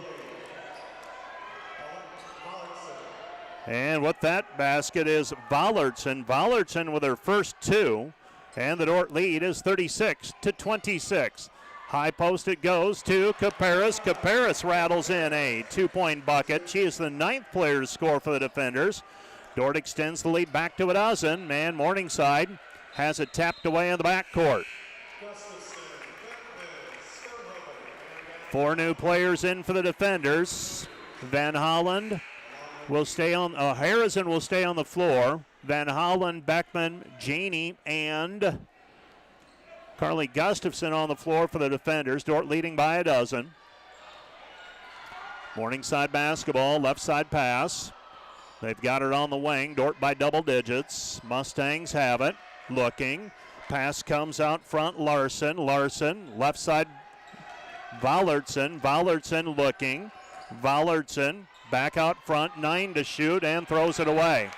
And with that basket is Vallertson. Vallertson with her first 2. And the Dordt lead is 36-26. High post it goes to Caparis. Caparis rattles in a 2-point bucket. She is the 9th player to score for the defenders. Dordt extends the lead back to a dozen. And Morningside has it tapped away in the backcourt. 4 new players in for the defenders. Van Holland will stay on, Harrison will stay on the floor. Van Hollen, Beckman, Janey, and Carly Gustafson on the floor for the defenders. Dordt leading by a dozen. Morningside basketball, left side pass. They've got it on the wing. Dordt by double digits. Mustangs have it. Looking. Pass comes out front. Larson. Larson, left side. Vallertson. Vallertson looking. Vallertson back out front. 9 to shoot and throws it away.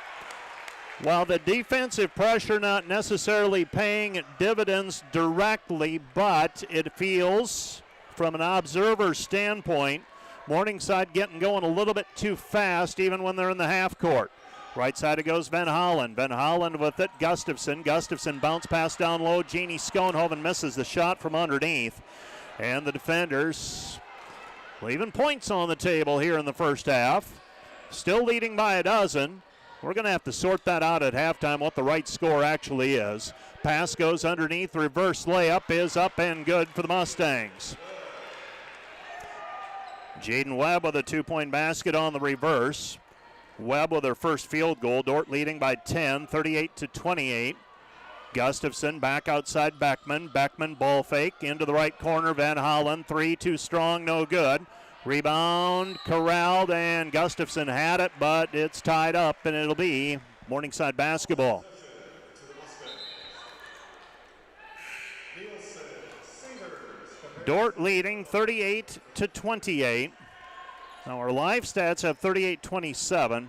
Well, the defensive pressure not necessarily paying dividends directly, but it feels, from an observer standpoint, Morningside getting going a little bit too fast even when they're in the half court. Right side it goes Van Hollen. Van Hollen with it, Gustafson. Gustafson bounce pass down low. Jeannie Schoenhoven misses the shot from underneath. And the defenders leaving points on the table here in the first half. Still leading by a dozen. We're going to have to sort that out at halftime, what the right score actually is. Pass goes underneath. Reverse layup is up and good for the Mustangs. Jaden Webb with a 2-point basket on the reverse. Webb with her first field goal. Dordt leading by 10, 38-28. Gustafson back outside Beckman. Beckman ball fake into the right corner. Van Hollen, 3 too strong, no good. Rebound corralled, and Gustafson had it, but it's tied up, and it'll be Morningside basketball. Dordt leading 38-28. Now our live stats have 38-27.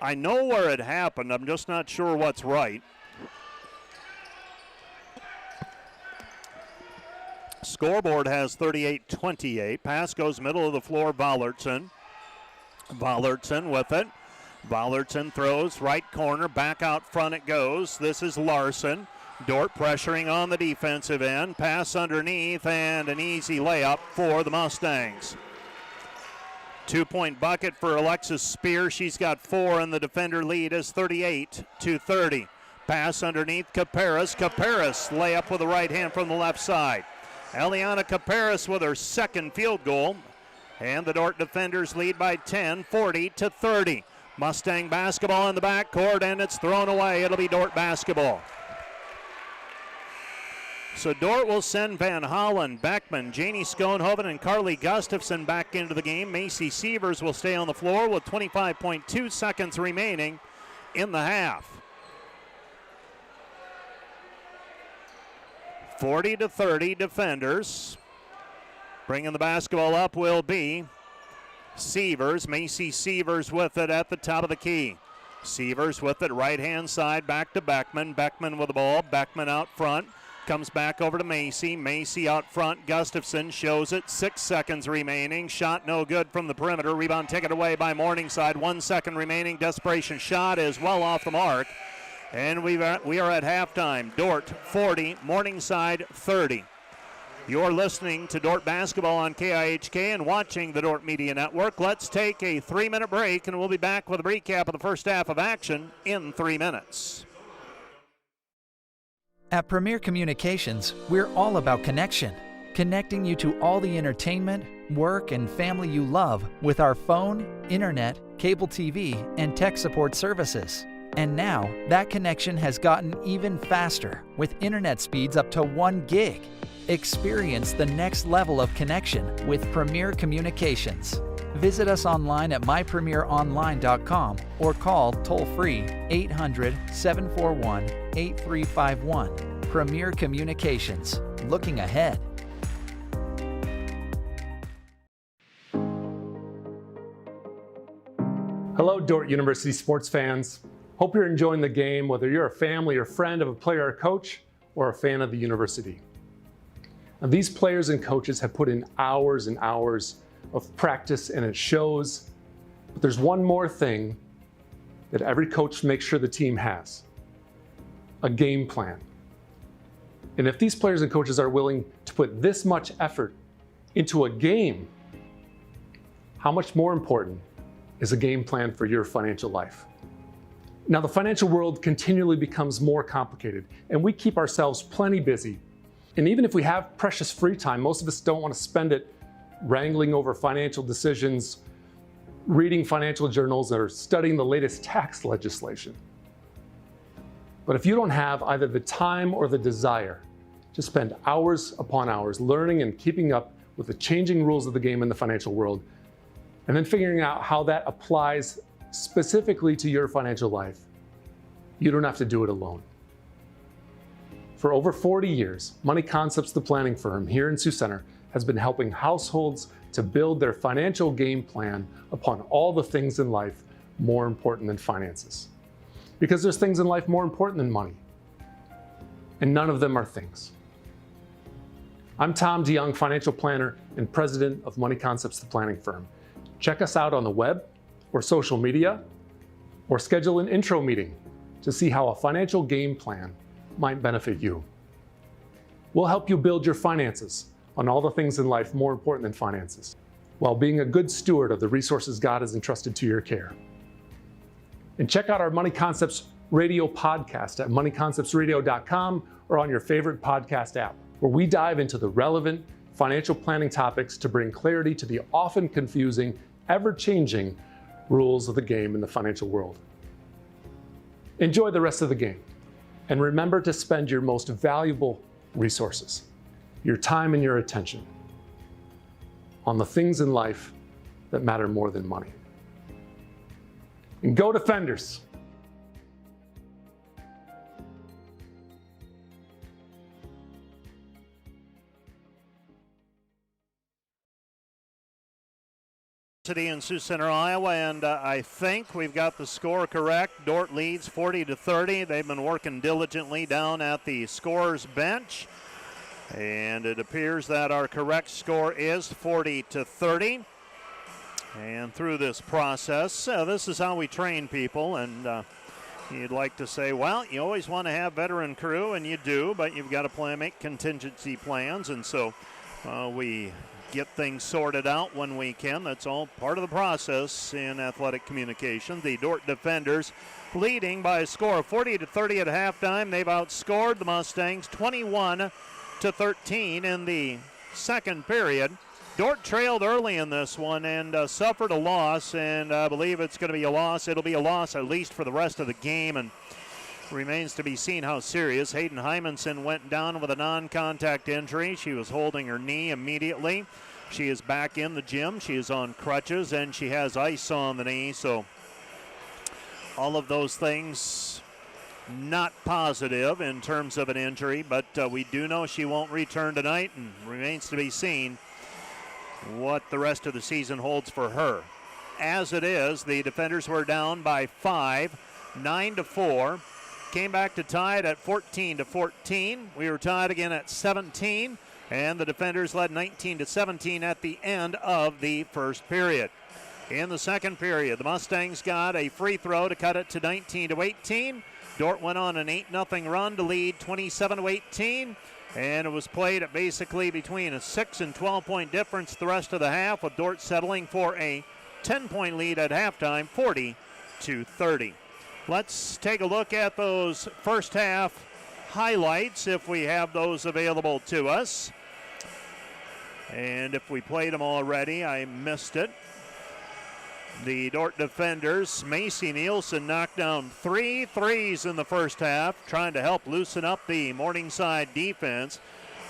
I know where it happened. I'm just not sure what's right. Scoreboard has 38-28. Pass goes middle of the floor, Vollertson. Vollertson with it. Vollertson throws right corner, back out front it goes. This is Larson. Dordt pressuring on the defensive end. Pass underneath and an easy layup for the Mustangs. 2-point bucket for Alexis Spear. She's got 4, and the defender lead is 38-30. Pass underneath Caparis. Caparis layup with the right hand from the left side. Eliana Caparis with her second field goal. And the Dordt defenders lead by 10, 40-30. Mustang basketball in the backcourt, and it's thrown away. It'll be Dordt basketball. So Dordt will send Van Hollen, Beckman, Janie Schoenhoven, and Carly Gustafson back into the game. Macy Sievers will stay on the floor with 25.2 seconds remaining in the half. 40-30 defenders. Bringing the basketball up will be Sievers. Macy Sievers with it at the top of the key. Sievers with it right-hand side back to Beckman. Beckman with the ball. Beckman out front. Comes back over to Macy. Macy out front. Gustafson shows it. 6 seconds remaining. Shot no good from the perimeter. Rebound taken away by Morningside. 1 second remaining. Desperation shot is well off the mark. And we are at halftime. Dordt 40, Morningside 30. You're listening to Dordt basketball on KIHK and watching the Dordt Media Network. Let's take a 3-minute break, and we'll be back with a recap of the first half of action in 3 minutes. At Premier Communications, we're all about connection. Connecting you to all the entertainment, work, and family you love with our phone, internet, cable TV, and tech support services. And now, that connection has gotten even faster with internet speeds up to 1 gig. Experience the next level of connection with Premier Communications. Visit us online at mypremieronline.com or call toll-free 800-741-8351. Premier Communications. Looking ahead. Hello, Dordt University sports fans. Hope you're enjoying the game, whether you're a family or friend of a player or coach or a fan of the university. Now, these players and coaches have put in hours and hours of practice, and it shows. But there's one more thing that every coach makes sure the team has: a game plan. And if these players and coaches are willing to put this much effort into a game, how much more important is a game plan for your financial life? Now, the financial world continually becomes more complicated, and we keep ourselves plenty busy. And even if we have precious free time, most of us don't want to spend it wrangling over financial decisions, reading financial journals, or studying the latest tax legislation. But if you don't have either the time or the desire to spend hours upon hours learning and keeping up with the changing rules of the game in the financial world, and then figuring out how that applies specifically to your financial life, you don't have to do it alone. For over 40 years, Money Concepts, the planning firm here in Sioux Center, has been helping households to build their financial game plan upon all the things in life more important than finances. Because there's things in life more important than money, and none of them are things. I'm Tom DeYoung, financial planner and president of Money Concepts, the planning firm. Check us out on the web or social media, or schedule an intro meeting to see how a financial game plan might benefit you. We'll help you build your finances on all the things in life more important than finances, while being a good steward of the resources God has entrusted to your care. And check out our Money Concepts radio podcast at moneyconceptsradio.com or on your favorite podcast app, where we dive into the relevant financial planning topics to bring clarity to the often confusing, ever-changing rules of the game in the financial world. Enjoy the rest of the game, and remember to spend your most valuable resources, your time and your attention, on the things in life that matter more than money. And go Defenders! In Sioux Center, Iowa, and I think we've got the score correct. Dordt leads 40-30. They've been working diligently down at the scorer's bench, and it appears that our correct score is 40-30. And through this process, this is how we train people, and you'd like to say, well, you always want to have veteran crew, and you do, but you've got to make contingency plans, and so we get things sorted out when we can. That's all part of the process in athletic communication. The Dordt Defenders leading by a score of 40-30 at halftime. They've outscored the Mustangs 21-13 in the second period. Dordt trailed early in this one and suffered a loss, and I believe it's going to be a loss. It'll be a loss at least for the rest of the game, and remains to be seen how serious. Hayden Hymanson went down with a non-contact injury. She was holding her knee immediately. She is back in the gym. She is on crutches, and she has ice on the knee. So all of those things not positive in terms of an injury, but we do know she won't return tonight, and remains to be seen what the rest of the season holds for her. As it is, the Defenders were down by 5, 9-4. Came back to tie it at 14-14. We were tied again at 17, and the Defenders led 19-17 at the end of the first period. In the second period, the Mustangs got a free throw to cut it to 19-18. Dordt went on an 8-0 run to lead 27-18, and it was played at basically between a 6 and 12-point difference the rest of the half, with Dordt settling for a 10-point lead at halftime, 40-30. Let's take a look at those first half highlights if we have those available to us. And if we played them already, I missed it. The Dordt Defenders, Macy Nielsen knocked down 3 threes in the first half, trying to help loosen up the Morningside defense.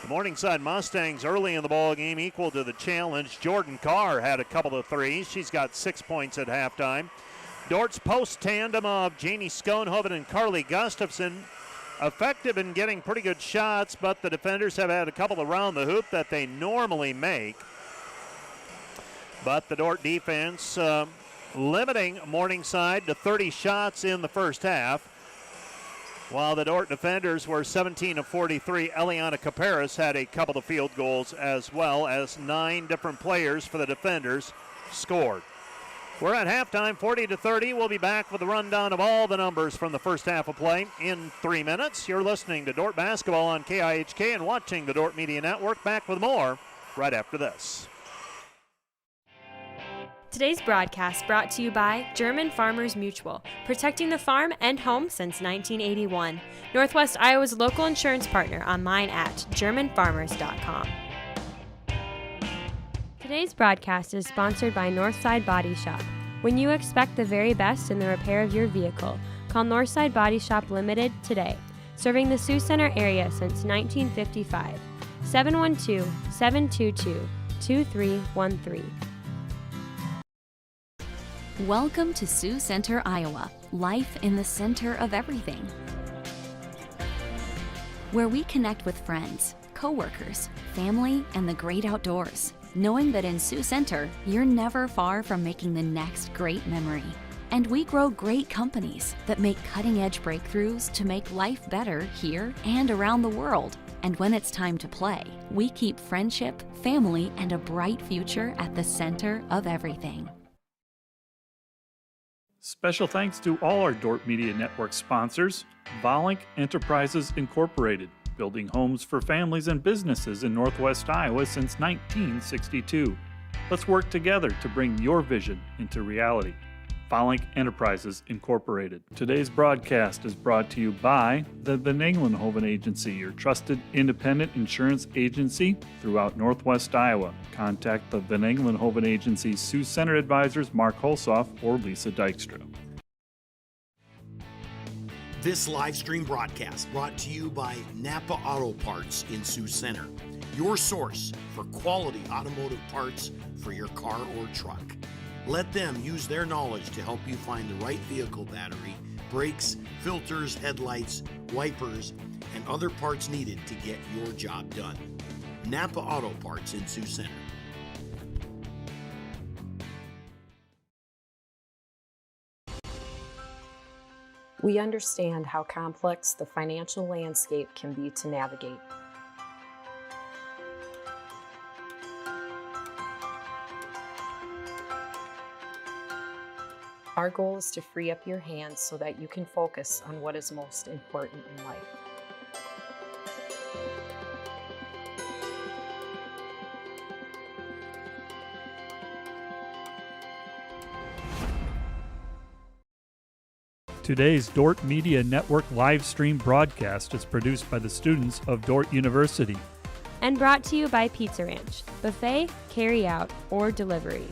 The Morningside Mustangs early in the ball game equal to the challenge. Jordan Carr had a couple of threes. She's got 6 points at halftime. Dordt's post tandem of Janie Schoenhoven and Carly Gustafson effective in getting pretty good shots, but the Defenders have had a couple around the hoop that they normally make. But the Dordt defense limiting Morningside to 30 shots in the first half, while the Dordt Defenders were 17 of 43. Eliana Caparis had a couple of field goals, as well as 9 different players for the Defenders scored. We're at halftime, 40-30. We'll be back with a rundown of all the numbers from the first half of play in 3 minutes. You're listening to Dordt Basketball on KIHK and watching the Dordt Media Network. Back with more right after this. Today's broadcast brought to you by German Farmers Mutual, protecting the farm and home since 1981. Northwest Iowa's local insurance partner, online at germanfarmers.com. Today's broadcast is sponsored by Northside Body Shop. When you expect the very best in the repair of your vehicle, call Northside Body Shop Limited today, serving the Sioux Center area since 1955. 712-722-2313. Welcome to Sioux Center, Iowa, life in the center of everything, where we connect with friends, coworkers, family, and the great outdoors, knowing that in Sioux Center, you're never far from making the next great memory. And we grow great companies that make cutting-edge breakthroughs to make life better here and around the world. And when it's time to play, we keep friendship, family, and a bright future at the center of everything. Special thanks to all our Dordt Media Network sponsors: Volink Enterprises Incorporated, building homes for families and businesses in Northwest Iowa since 1962. Let's work together to bring your vision into reality. Folink Enterprises Incorporated. Today's broadcast is brought to you by the Van Engelenhoven Agency, your trusted independent insurance agency throughout Northwest Iowa. Contact the Van Engelenhoven Agency's Sioux Center advisors Mark Holsoff or Lisa Dykstra. This live stream broadcast brought to you by Napa Auto Parts in Sioux Center, your source for quality automotive parts for your car or truck. Let them use their knowledge to help you find the right vehicle battery, brakes, filters, headlights, wipers, and other parts needed to get your job done. Napa Auto Parts in Sioux Center. We understand how complex the financial landscape can be to navigate. Our goal is to free up your hands so that you can focus on what is most important in life. Today's Dordt Media Network live stream broadcast is produced by the students of Dordt University. And brought to you by Pizza Ranch, buffet, carry out, or delivery.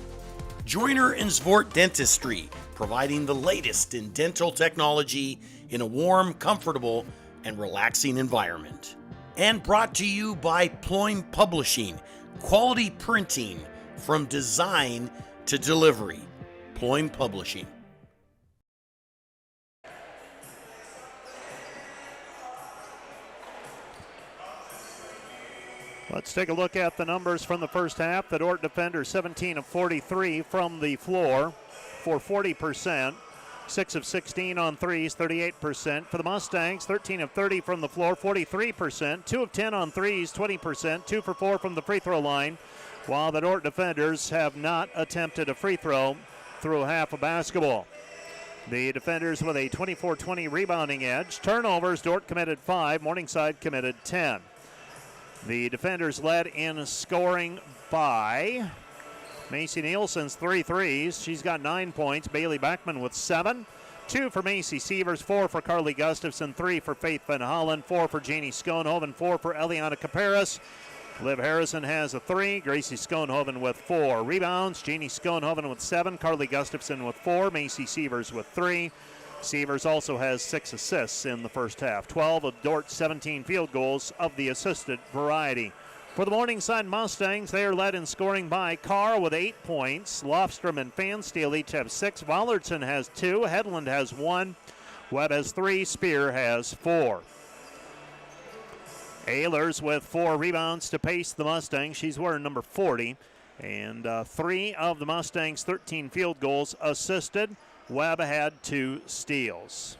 Joyner and Zvort Dentistry, providing the latest in dental technology in a warm, comfortable, and relaxing environment. And brought to you by Ployne Publishing, quality printing from design to delivery. Ployne Publishing. Let's take a look at the numbers from the first half. The Dordt defenders 17 of 43 from the floor for 40%. 6 of 16 on threes, 38%. For the Mustangs, 13 of 30 from the floor, 43%. 2 of 10 on threes, 20%. 2 for 4 from the free throw line, while the Dordt defenders have not attempted a free throw through half of basketball. The defenders with a 24-20 rebounding edge. Turnovers, Dordt committed 5, Morningside committed 10. The defenders led in scoring by Macy Nielsen's 3 threes. She's got 9 points. Bailey Beckman with 7. 2 for Macy Sievers, 4 for Carly Gustafson, 3 for Faith Van Hollen, 4 for Janie Schoenhoven, 4 for Eliana Caparis. Liv Harrison has a 3. Gracie Schoenhoven with 4 rebounds. Janie Schoenhoven with 7. Carly Gustafson with 4. Macy Sievers with 3. Sievers also has 6 assists in the first half. 12 of Dordt's 17 field goals of the assisted variety. For the Morningside Mustangs, they are led in scoring by Carr with 8 points. Lofstrom and Fansteel each have 6. Wallertson has 2. Hedlund has 1. Webb has 3. Spear has 4. Ehlers with 4 rebounds to pace the Mustangs. She's wearing number 40. And 3 of the Mustangs' 13 field goals assisted. Webb had 2 steals.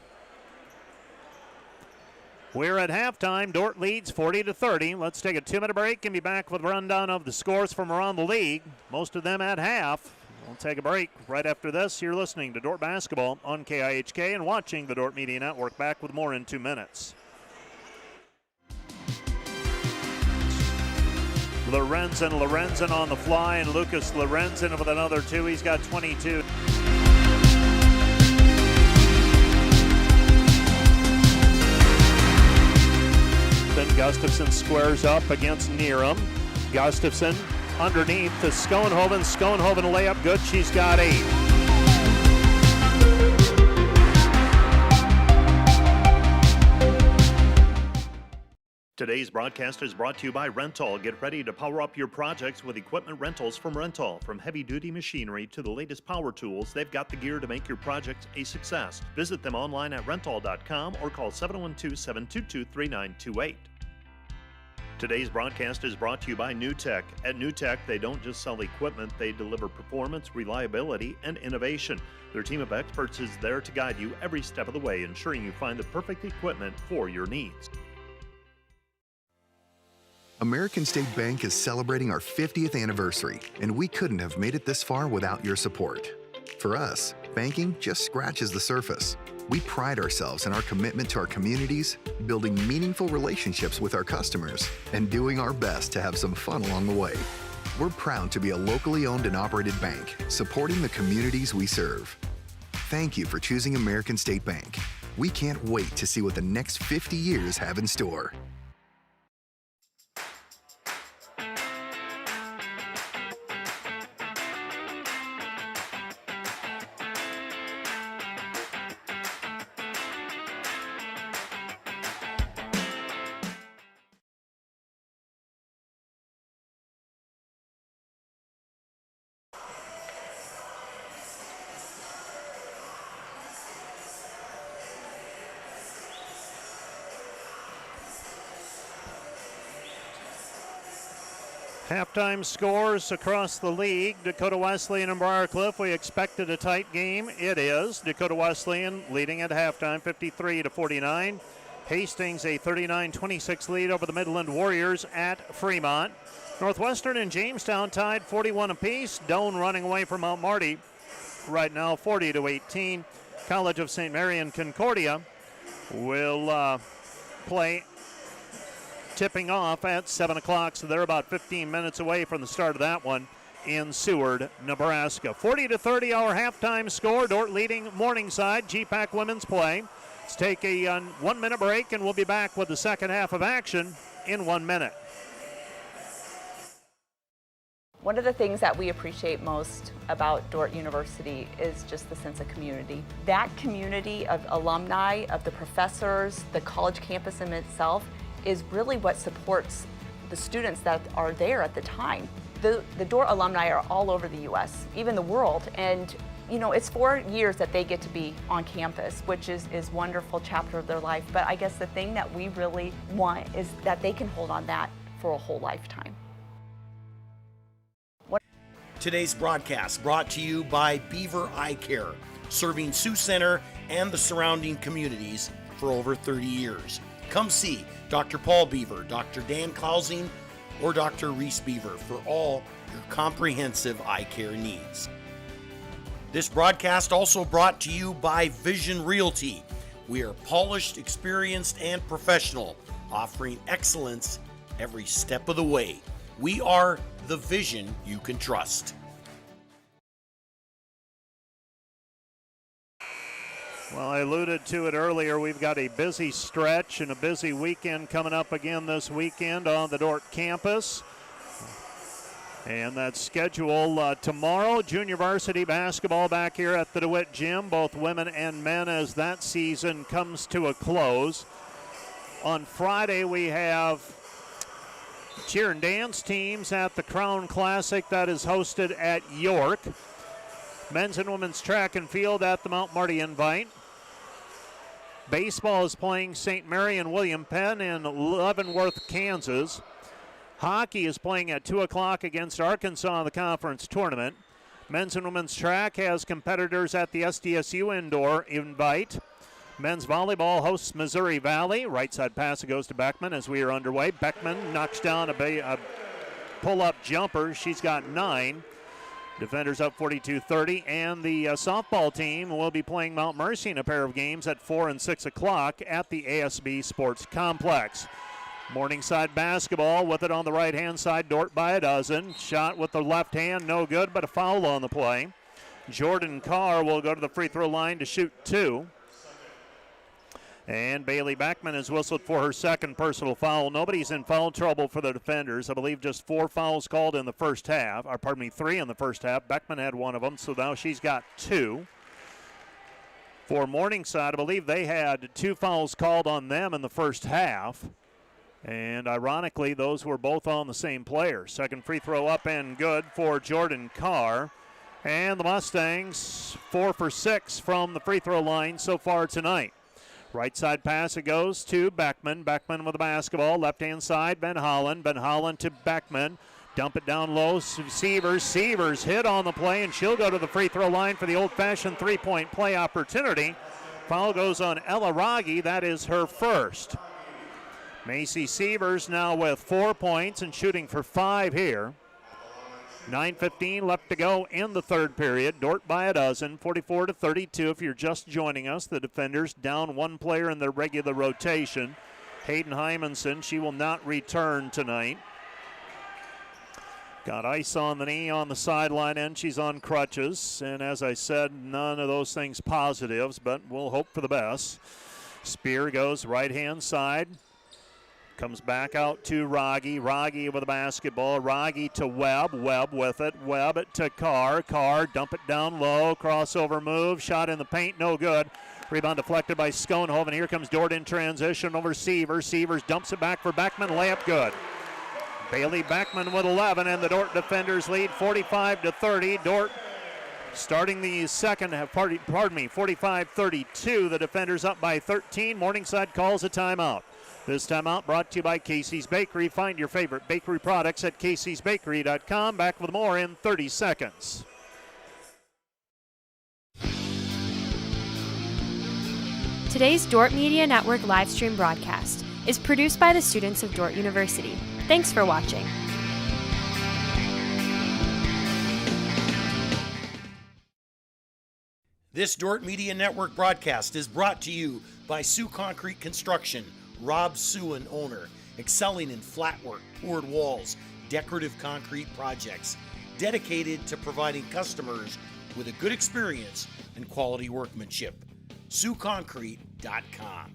We're at halftime. Dordt leads 40-30. Let's take a 2-minute break and be back with a rundown of the scores from around the league, most of them at half. We'll take a break right after this. You're listening to Dordt Basketball on KIHK and watching the Dordt Media Network. Back with more in 2 minutes. Lorenzen on the fly, and Lucas Lorenzen with another 2. He's got 22. Then Gustafson squares up against Neerum. Gustafson underneath to Schoenhoven. Schoenhoven layup good. She's got 8. Today's broadcast is brought to you by Rental. Get ready to power up your projects with equipment rentals from Rental. From heavy-duty machinery to the latest power tools, they've got the gear to make your projects a success. Visit them online at rental.com or call 712-722-3928. Today's broadcast is brought to you by NewTek. At NewTek, they don't just sell equipment, they deliver performance, reliability, and innovation. Their team of experts is there to guide you every step of the way, ensuring you find the perfect equipment for your needs. American State Bank is celebrating our 50th anniversary, and we couldn't have made it this far without your support. For us, banking just scratches the surface. We pride ourselves in our commitment to our communities, building meaningful relationships with our customers, and doing our best to have some fun along the way. We're proud to be a locally owned and operated bank, supporting the communities we serve. Thank you for choosing American State Bank. We can't wait to see what the next 50 years have in store. Halftime scores across the league. Dakota Wesleyan and Briarcliff, we expected a tight game. It is. Dakota Wesleyan leading at halftime 53-49. Hastings a 39-26 lead over the Midland Warriors at Fremont. Northwestern and Jamestown tied 41 apiece. Doane running away from Mount Marty right now 40-18. College of St. Mary and Concordia will play tipping off at 7 o'clock, so they're about 15 minutes away from the start of that one in Seward, Nebraska. 40-30 our halftime score. Dordt leading Morningside. GPAC women's play. Let's take a 1-minute break, and we'll be back with the second half of action in 1 minute. One of the things that we appreciate most about Dordt University is just the sense of community. That community of alumni, of the professors, the college campus in itself, is really what supports the students that are there at the time. The Dordt alumni are all over the U.S., even the world, and you know, it's 4 years that they get to be on campus, which is wonderful chapter of their life. But I guess the thing that we really want is that they can hold on that for a whole lifetime. Today's broadcast brought to you by Beaver Eye Care, serving Sioux Center and the surrounding communities for over 30 years. Come see Dr. Paul Beaver, Dr. Dan Klausing, or Dr. Reese Beaver for all your comprehensive eye care needs. This broadcast also brought to you by Vision Realty. We are polished, experienced, and professional, offering excellence every step of the way. We are the vision you can trust. Well, I alluded to it earlier. We've got a busy stretch and a busy weekend coming up again this weekend on the Dordt campus. And that schedule tomorrow, junior varsity basketball back here at the DeWitt Gym, both women and men, as that season comes to a close. On Friday, we have cheer and dance teams at the Crown Classic that is hosted at York. Men's and women's track and field at the Mount Marty Invite. Baseball is playing St. Mary and William Penn in Leavenworth, Kansas. Hockey is playing at 2 o'clock against Arkansas in the conference tournament. Men's and women's track has competitors at the SDSU Indoor Invite. Men's volleyball hosts Missouri Valley. Right side pass goes to Beckman as we are underway. Beckman knocks down a pull-up jumper. She's got 9. Defenders up 42-30, and the softball team will be playing Mount Mercy in a pair of games at 4 and 6 o'clock at the ASB Sports Complex. Morningside basketball with it on the right-hand side, Dordt by a dozen. Shot with the left hand, no good, but a foul on the play. Jordan Carr will go to the free throw line to shoot 2. And Bailey Beckman is whistled for her second personal foul. Nobody's in foul trouble for the defenders. I believe just 4 fouls called in the first half. 3 in the first half. Beckman had one of them, so now she's got 2. For Morningside, I believe they had 2 fouls called on them in the first half. And ironically, those were both on the same player. Second free throw up and good for Jordan Carr. And the Mustangs 4 for 6 from the free throw line so far tonight. Right side pass, it goes to Beckman. Beckman with the basketball. Left-hand side, Ben Holland. Ben Holland to Beckman. Dump it down low. Severs. Severs hit on the play, and she'll go to the free throw line for the old-fashioned three-point play opportunity. Foul goes on Ella Raggi. That is her first. Macy Severs now with 4 points and shooting for 5 here. 9:15 left to go in the third period. Dordt by a dozen, 44-32. If you're just joining us, the defenders down 1 player in their regular rotation. Hayden Hymanson, she will not return tonight. Got ice on the knee on the sideline end. She's on crutches. And as I said, none of those things positives, but we'll hope for the best. Spear goes right-hand side. Comes back out to Rogge. Rogge with the basketball. Rogge to Webb. Webb with it. Webb it to Carr. Carr, dump it down low. Crossover move. Shot in the paint. No good. Rebound deflected by Schoenhoven. Here comes Dordt in transition over Sievers. Sievers dumps it back for Beckman. Layup good. Bailey Beckman with 11, and the Dordt defenders lead 45-30. Dordt starting the second, 45-32. The defenders up by 13. Morningside calls a timeout. This timeout brought to you by Casey's Bakery. Find your favorite bakery products at caseysbakery.com. Back with more in 30 seconds. Today's Dordt Media Network livestream broadcast is produced by the students of Dordt University. Thanks for watching. This Dordt Media Network broadcast is brought to you by Sioux Concrete Construction. Rob Suen, owner, excelling in flat work, poured walls, decorative concrete projects, dedicated to providing customers with a good experience and quality workmanship. SiouxConcrete.com.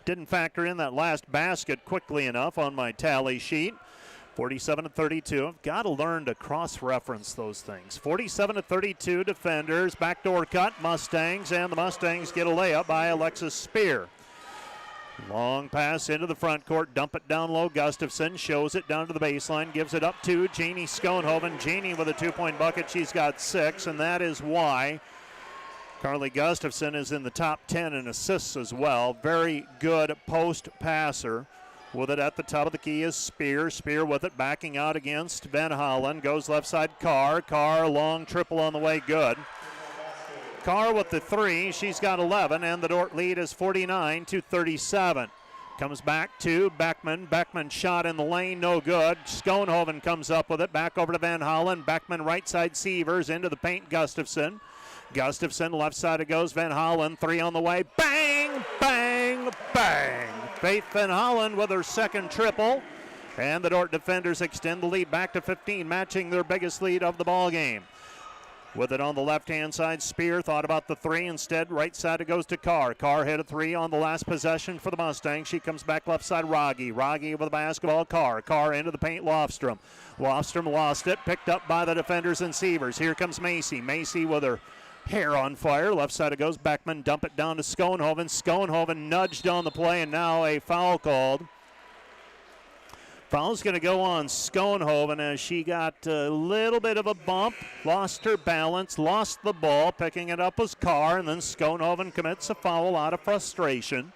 Didn't factor in that last basket quickly enough on my tally sheet. 47-32. I've got to learn to cross-reference those things. 47-32 defenders. Backdoor cut, Mustangs, and the Mustangs get a layup by Alexis Spear. Long pass into the front court. Dump it down low. Gustafson shows it down to the baseline. Gives it up to Janie Schoenhoven. Janie with a 2-point bucket. She's got 6, and that is why Carly Gustafson is in the top 10 in assists as well. Very good post passer. With it at the top of the key is Spear. Spear with it, backing out against Van Hollen. Goes left side, Carr. Carr, long triple on the way, good. Carr with the 3. She's got 11, and the Dordt lead is 49-37. Comes back to Beckman. Beckman shot in the lane, no good. Schoenhoven comes up with it, back over to Van Hollen. Beckman right side, Sievers into the paint, Gustafson. Gustafson left side it goes, Van Hollen. 3 on the way, bang, bang, bang. Faith Van Hollen with her second triple, and the Dordt defenders extend the lead back to 15, matching their biggest lead of the ball game. With it on the left-hand side, Spear thought about the 3. Instead, right side it goes to Carr. Carr hit a 3 on the last possession for the Mustangs. She comes back left side, Rogge. Rogge with the basketball, Carr. Carr into the paint, Lofstrom. Lofstrom lost it, picked up by the defenders and Sievers. Here comes Macy. Macy with her hair on fire. Left side it goes. Beckman dump it down to Schoenhoven. Schoenhoven nudged on the play, and now a foul called. Foul's going to go on Schoenhoven as she got a little bit of a bump, lost her balance, lost the ball. Picking it up was Carr, and then Schoenhoven commits a foul out of frustration.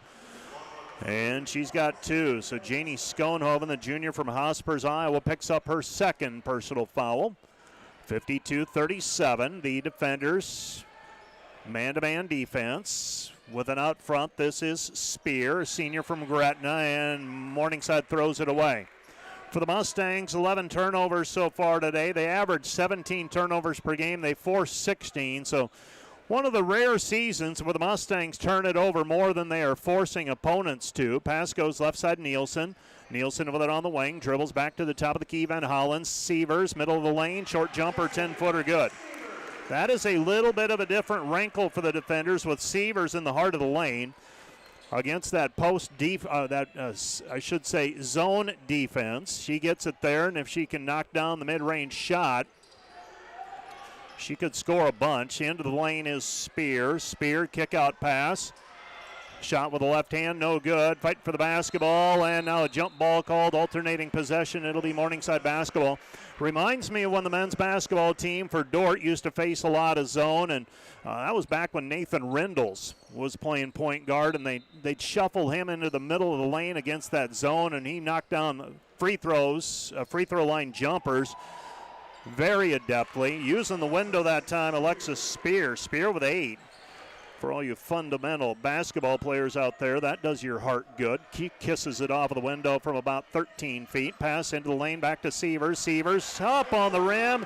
And she's got 2. So Janie Schoenhoven, the junior from Hospers, Iowa, picks up her second personal foul. 52-37, the defenders, man-to-man defense. With an out front, this is Spear, a senior from Gretna, and Morningside throws it away. For the Mustangs, 11 turnovers so far today. They average 17 turnovers per game. They force 16, so one of the rare seasons where the Mustangs turn it over more than they are forcing opponents to. Pass goes left side, Nielsen. Nielsen with it on the wing, dribbles back to the top of the key, Van Hollen. Sievers, middle of the lane, short jumper, 10-footer, good. That is a little bit of a different wrinkle for the defenders with Sievers in the heart of the lane against that zone defense. She gets it there, and if she can knock down the mid-range shot, she could score a bunch. Into the lane is Spear. Spear, kick-out pass. Shot with the left hand, no good. Fight for the basketball, and now a jump ball called, alternating possession. It'll be Morningside basketball. Reminds me of when the men's basketball team for Dordt used to face a lot of zone, and that was back when Nathan Rindles was playing point guard, and they'd shuffle him into the middle of the lane against that zone, and he knocked down free throw line jumpers very adeptly. Using the window that time, Alexis Spear. Spear with 8. For all you fundamental basketball players out there, that does your heart good. He kisses it off of the window from about 13 feet. Pass into the lane, back to Sievers. Sievers up on the rim.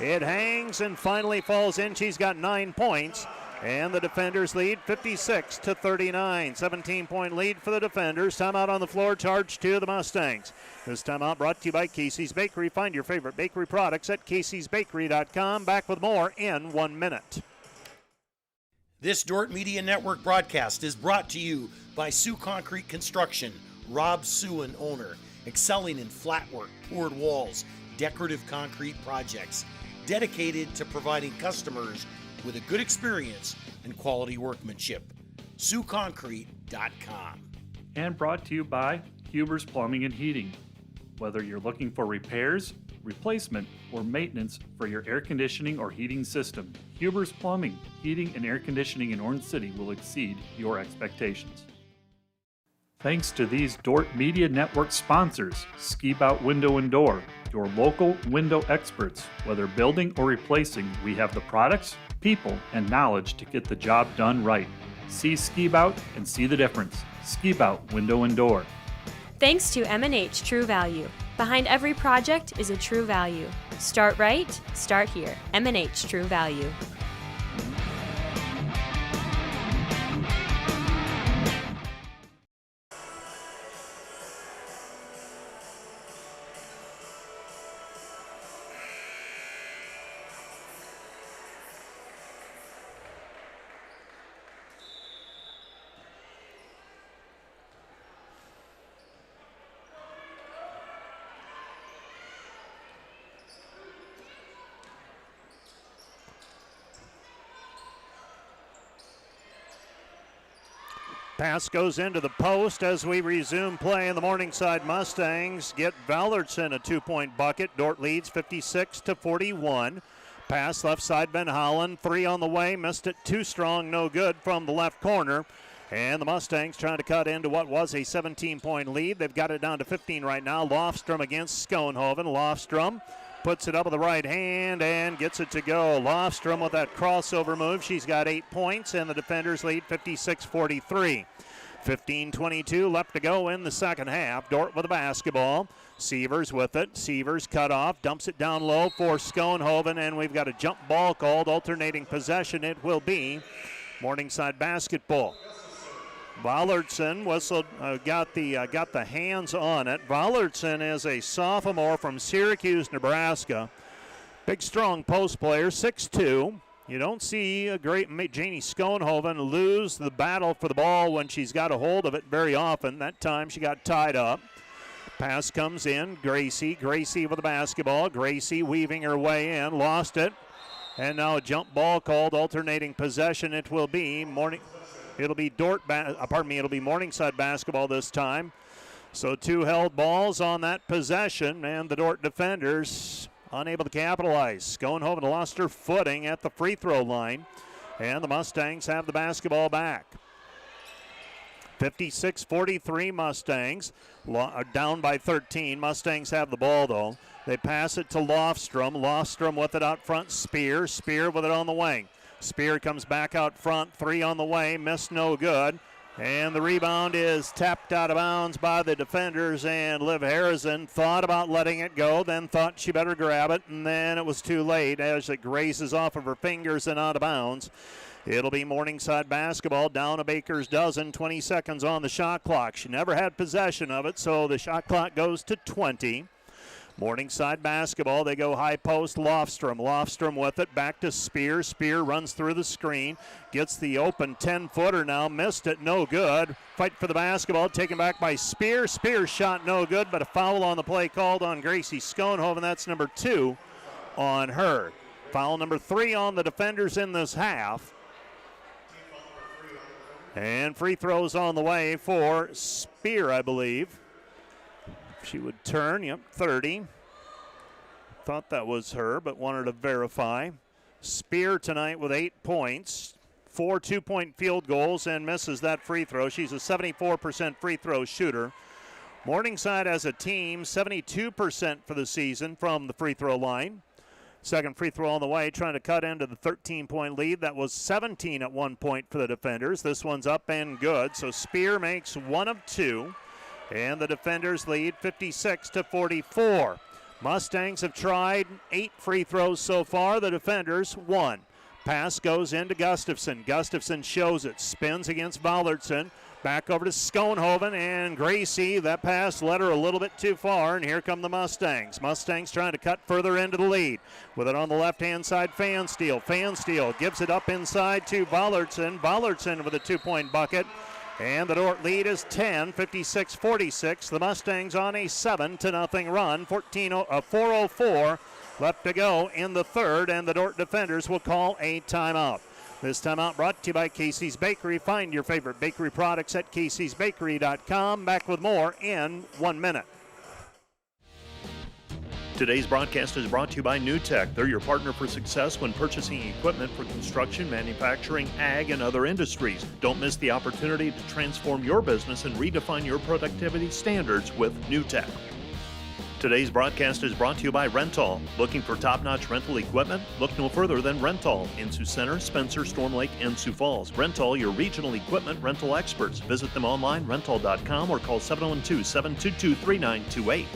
It hangs and finally falls in. She's got 9 points. And the defenders lead 56 to 39. 17-point lead for the defenders. Timeout on the floor, charge to the Mustangs. This timeout brought to you by Casey's Bakery. Find your favorite bakery products at caseysbakery.com. Back with more in 1 minute. This Dordt Media Network broadcast is brought to you by Sioux Concrete Construction. Rob Suin, owner, excelling in flat work, poured walls, decorative concrete projects, dedicated to providing customers with a good experience and quality workmanship. SiouxConcrete.com. And brought to you by Huber's Plumbing and Heating. Whether you're looking for repairs, replacement, or maintenance for your air conditioning or heating system, Huber's Plumbing, Heating, and Air Conditioning in Orange City will exceed your expectations. Thanks to these Dordt Media Network sponsors, Ski Bout Window and Door, your local window experts. Whether building or replacing, we have the products, people, and knowledge to get the job done right. See Ski Bout and see the difference. Ski Bout Window and Door. Thanks to M&H True Value. Behind every project is a true value. Start right, start here. M&H True Value. Pass goes into the post as we resume play, and the Morningside Mustangs get Vallertson a 2-point bucket. Dordt leads 56 to 41. Pass left side, Ben Holland, 3 on the way, missed it too strong, no good from the left corner. And the Mustangs trying to cut into what was a 17-point lead. They've got it down to 15 right now. Lofstrom against Schoenhoven. Lofstrom puts it up with the right hand and gets it to go. Lofstrom with that crossover move. She's got 8 points, and the defenders lead 56-43. 15:22 left to go in the second half. Dordt with the basketball. Sievers with it. Sievers cut off, dumps it down low for Schoenhoven, and we've got a jump ball called. Alternating possession. It will be Morningside basketball. Vallertson whistled, got the hands on it. Vallertson is a sophomore from Syracuse, Nebraska. Big, strong post player, 6'2". You don't see a great Janie Schoenhoven lose the battle for the ball when she's got a hold of it very often. That time she got tied up. Pass comes in. Gracie with the basketball. Gracie weaving her way in, lost it. And now a jump ball called. Alternating possession. It will be It'll be it'll be Morningside basketball this time. So 2 held balls on that possession, and the Dordt defenders unable to capitalize. Schoenhoven lost her footing at the free throw line, and the Mustangs have the basketball back. 56-43 Mustangs, down by 13. Mustangs have the ball though. They pass it to Lofstrom. Lofstrom with it out front. Spear with it on the wing. Spear comes back out front, 3 on the way, missed, no good. And the rebound is tapped out of bounds by the defenders, and Liv Harrison thought about letting it go, then thought she better grab it, and then it was too late as it grazes off of her fingers and out of bounds. It'll be Morningside basketball, down a baker's dozen, 20 seconds on the shot clock. She never had possession of it, so the shot clock goes to 20. Morningside basketball, they go high post, Lofstrom with it, back to Spear. Spear runs through the screen, gets the open 10-footer now, missed it, no good. Fight for the basketball, taken back by Spear. Spear's shot no good, but a foul on the play called on Gracie Schoenhoven. That's number 2 on her. Foul number 3 on the defenders in this half. And free throws on the way for Spear, I believe. She would turn, 30. Thought that was her, but wanted to verify. Spear tonight with 8 points, 4 2-point field goals, and misses that free throw. She's a 74% free throw shooter. Morningside as a team, 72% for the season from the free throw line. Second free throw on the way, trying to cut into the 13-point lead. That was 17 at one point for the defenders. This one's up and good, so Spear makes 1 of 2. And the defenders lead 56-44. Mustangs have tried 8 free throws so far. The defenders 1. Pass goes into Gustafson. Gustafson shows it, spins against Ballardson. Back over to Schoenhoven, and Gracie, that pass led her a little bit too far, and here come the Mustangs. Mustangs trying to cut further into the lead. With it on the left-hand side, Fansteel. Fansteel gives it up inside to Ballardson. Ballardson with a 2-point bucket. And the Dordt lead is 10, 56-46. The Mustangs on a 7-0 run, 4:04 left to go in the third, and the Dordt defenders will call a timeout. This timeout brought to you by Casey's Bakery. Find your favorite bakery products at caseysbakery.com. Back with more in 1 minute. Today's broadcast is brought to you by New Tech. They're your partner for success when purchasing equipment for construction, manufacturing, ag, and other industries. Don't miss the opportunity to transform your business and redefine your productivity standards with New Tech. Today's broadcast is brought to you by Rental. Looking for top-notch rental equipment? Look no further than Rental in Sioux Center, Spencer, Storm Lake, and Sioux Falls. Rental, your regional equipment rental experts. Visit them online, rental.com, or call 712-722-3928.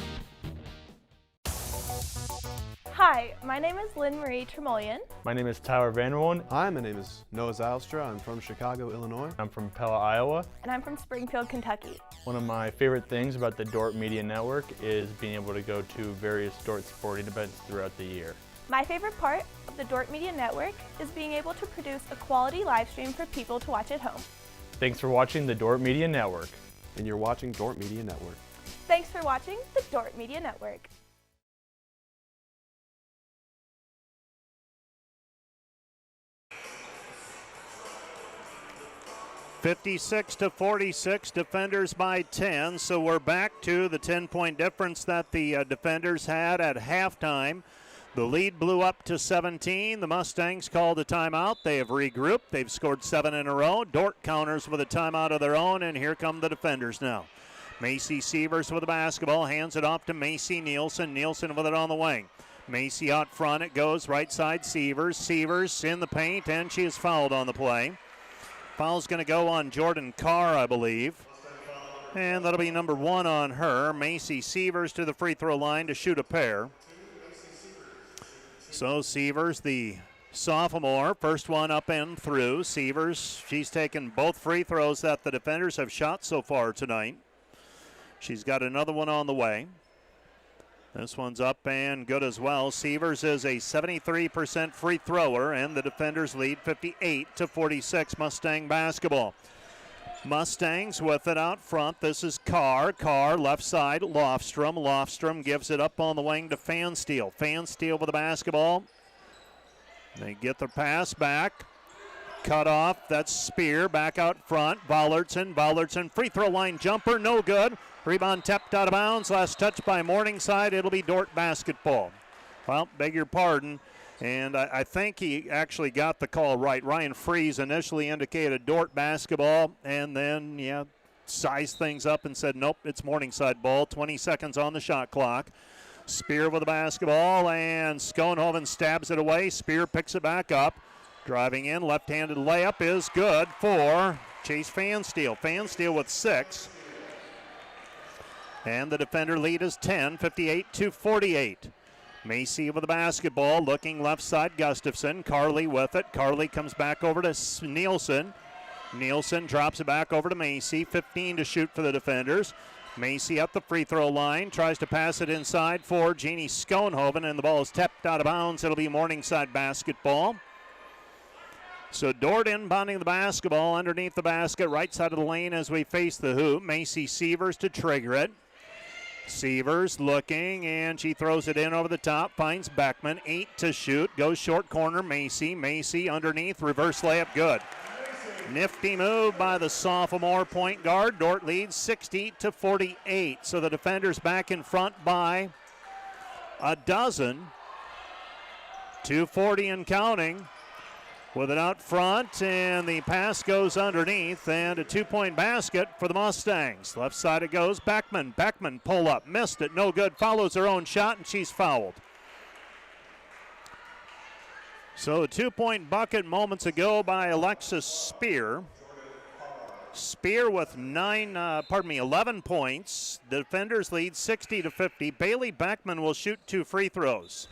Hi, my name is Lynn Marie Tremolian. My name is Tyler Vanderwoon. Hi, my name is Noah Zylstra. I'm from Chicago, Illinois. I'm from Pella, Iowa. And I'm from Springfield, Kentucky. One of my favorite things about the Dordt Media Network is being able to go to various Dordt sporting events throughout the year. My favorite part of the Dordt Media Network is being able to produce a quality live stream for people to watch at home. Thanks for watching the Dordt Media Network. And you're watching Dordt Media Network. Thanks for watching the Dordt Media Network. 56-46, defenders by 10. So we're back to the 10-point difference that the defenders had at halftime. The lead blew up to 17. The Mustangs called a timeout. They have regrouped. They've scored 7 in a row. Dordt counters with a timeout of their own, and here come the defenders now. Macy Sievers with the basketball, hands it off to Macy Nielsen. Nielsen with it on the wing. Macy out front. It goes right side Sievers. Sievers in the paint, and she is fouled on the play. Foul's going to go on Jordan Carr, I believe. And that'll be number 1 on her. Macy Sievers to the free throw line to shoot a pair. So Sievers, the sophomore, first one up and through. Sievers, she's taken both free throws that the defenders have shot so far tonight. She's got another one on the way. This one's up and good as well. Sievers is a 73% free thrower, and the defenders lead 58-46 Mustang basketball. Mustangs with it out front. This is Carr. Carr left side, Lofstrom. Lofstrom gives it up on the wing to Fansteel. Fansteel with the basketball. They get their pass back. Cut off. That's Spear back out front. Ballardson. Ballardson free throw line jumper. No good. Rebound tapped out of bounds. Last touch by Morningside. It'll be Dordt basketball. Well, beg your pardon. And I think he actually got the call right. Ryan Freeze initially indicated Dordt basketball and then, sized things up and said, nope, it's Morningside ball. 20 seconds on the shot clock. Spear with the basketball, and Schoenhoven stabs it away. Spear picks it back up. Driving in, left-handed layup is good for Chase Fansteel. Fansteel with 6. And the defender lead is 10, 58-48. Macy with the basketball, looking left side, Gustafson. Carly with it. Carly comes back over to Nielsen. Nielsen drops it back over to Macy. 15 to shoot for the defenders. Macy up the free throw line, tries to pass it inside for Jeannie Schoenhoven, and the ball is tapped out of bounds. It'll be Morningside basketball. So Dordt inbounding the basketball underneath the basket, right side of the lane as we face the hoop. Macy Sievers to trigger it. Sievers looking, and she throws it in over the top, finds Beckman. 8 to shoot, goes short corner, Macy. Macy underneath, reverse layup, good. Nifty move by the sophomore point guard. Dordt leads 60-48. So the defenders back in front by a dozen. 2:40 and counting. With it out front, and the pass goes underneath, and a 2-point basket for the Mustangs. Left side it goes, Beckman. Beckman pull up, missed it, no good, follows her own shot, and she's fouled. So a 2-point bucket moments ago by Alexis Spear. Spear with 11 points. The defenders lead 60-50. Bailey Beckman will shoot 2 free throws.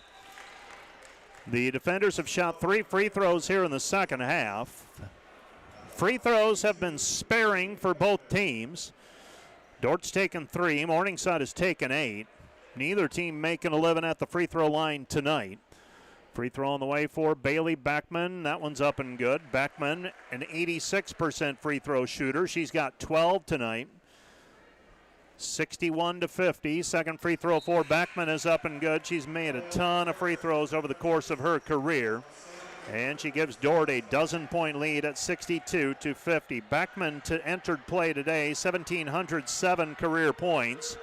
The defenders have shot 3 free throws here in the second half. Free throws have been sparing for both teams. Dordt's taken 3, Morningside has taken 8. Neither team making a living at the free throw line tonight. Free throw on the way for Bailey Beckman. That one's up and good. Beckman, an 86% free throw shooter. She's got 12 tonight. 61-50. Second free throw for Beckman is up and good. She's made a ton of free throws over the course of her career. And she gives Dordt a dozen-point lead at 62-50. Beckman entered play today, 1,707 career points.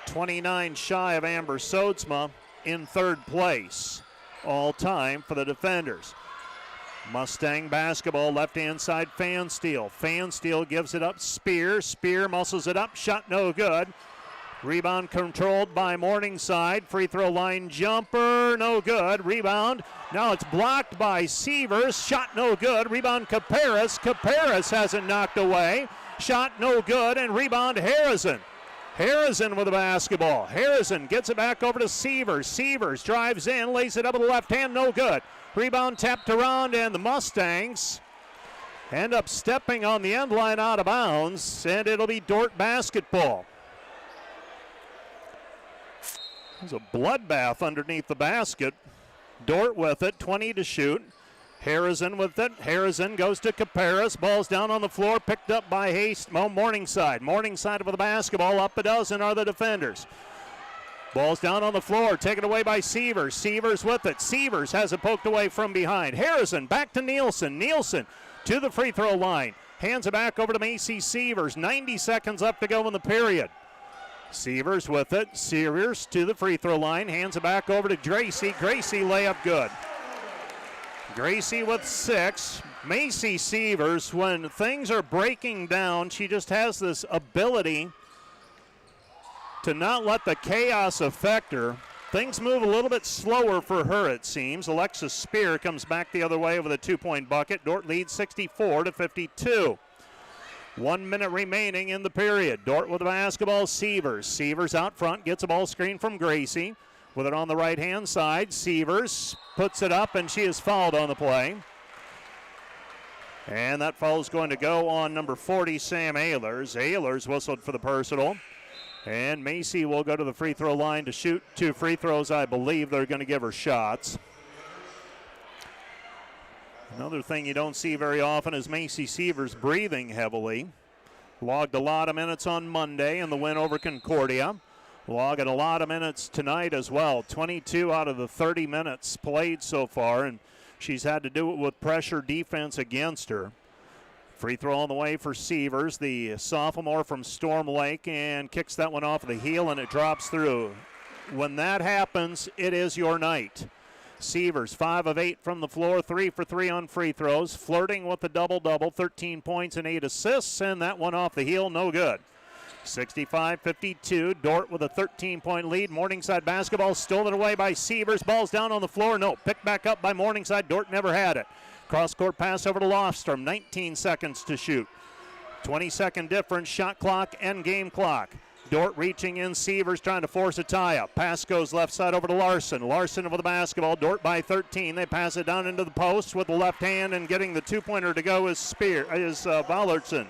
29 shy of Amber Sodsma in third place all time for the defenders. Mustang basketball, left-hand side, Fansteel. Fansteel gives it up, Spear. Spear muscles it up, shot no good. Rebound controlled by Morningside. Free throw line jumper, no good. Rebound, now it's blocked by Sievers. Shot no good. Rebound Caparis. Caparis has it knocked away. Shot no good, and rebound Harrison. Harrison with the basketball. Harrison gets it back over to Sievers. Sievers drives in, lays it up with the left hand, no good. Rebound tapped around, and the Mustangs end up stepping on the end line out of bounds, and it'll be Dordt basketball. There's a bloodbath underneath the basket. Dordt with it, 20 to shoot. Harrison with it. Harrison goes to Caparis. Ball's down on the floor, picked up by Morningside. Morningside with the basketball. Up a dozen are the defenders. Ball's down on the floor, taken away by Sievers. Sievers with it. Sievers has it poked away from behind. Harrison back to Nielsen. Nielsen to the free throw line. Hands it back over to Macy Sievers. 90 seconds left to go in the period. Sievers with it. Sievers to the free throw line. Hands it back over to Gracie. Gracie layup good. Gracie with 6. Macy Sievers, when things are breaking down, she just has this ability to not let the chaos affect her. Things move a little bit slower for her, it seems. Alexis Spear comes back the other way with a 2-point bucket. Dordt leads 64-52. 1 minute remaining in the period. Dordt with the basketball. Sievers. Sievers out front, gets a ball screen from Gracie. With it on the right-hand side, Sievers puts it up, and she is fouled on the play. And that foul is going to go on number 40, Sam Ehlers. Ehlers whistled for the personal. And Macy will go to the free throw line to shoot 2 free throws. I believe they're going to give her shots. Another thing you don't see very often is Macy Sievers breathing heavily. Logged a lot of minutes on Monday in the win over Concordia. Logging a lot of minutes tonight as well. 22 out of the 30 minutes played so far, and she's had to do it with pressure defense against her. Free throw on the way for Sievers, the sophomore from Storm Lake, and kicks that one off the heel, and it drops through. When that happens, it is your night. Sievers, 5 of 8 from the floor, 3 for 3 on free throws, flirting with the double-double, 13 points and 8 assists, and that one off the heel, no good. 65-52, Dordt with a 13-point lead. Morningside basketball stolen away by Sievers. Ball's down on the floor. No, picked back up by Morningside. Dordt never had it. Cross-court pass over to Lofstrom. 19 seconds to shoot. 20-second difference, shot clock and game clock. Dordt reaching in, Sievers trying to force a tie-up. Pass goes left side over to Larson. Larson with the basketball. Dordt by 13. They pass it down into the post with the left hand, and getting the two-pointer to go is Vallertson.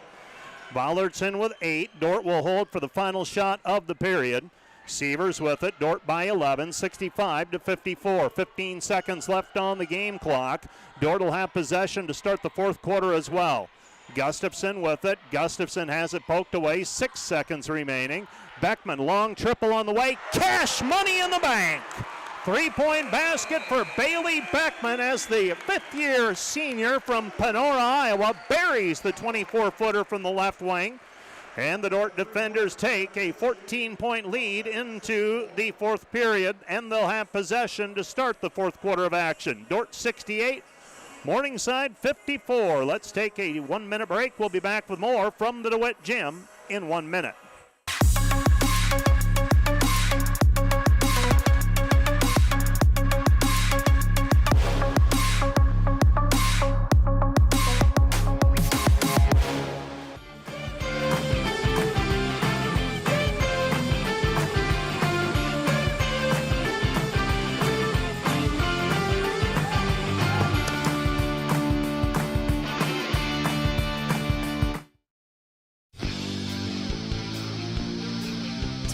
Vallertson with 8. Dordt will hold for the final shot of the period. Sievers with it. Dordt by 11, 65-54. 15 seconds left on the game clock. Dordt will have possession to start the fourth quarter as well. Gustafson with it. Gustafson has it poked away. 6 seconds remaining. Beckman, long triple on the way. Cash money in the bank. 3-point basket for Bailey Beckman as the 5th-year senior from Panora, Iowa, buries the 24-footer from the left wing. And the Dordt defenders take a 14-point lead into the fourth period, and they'll have possession to start the fourth quarter of action. Dordt 68, Morningside 54. Let's take a 1-minute break. We'll be back with more from the DeWitt Gym in 1 minute.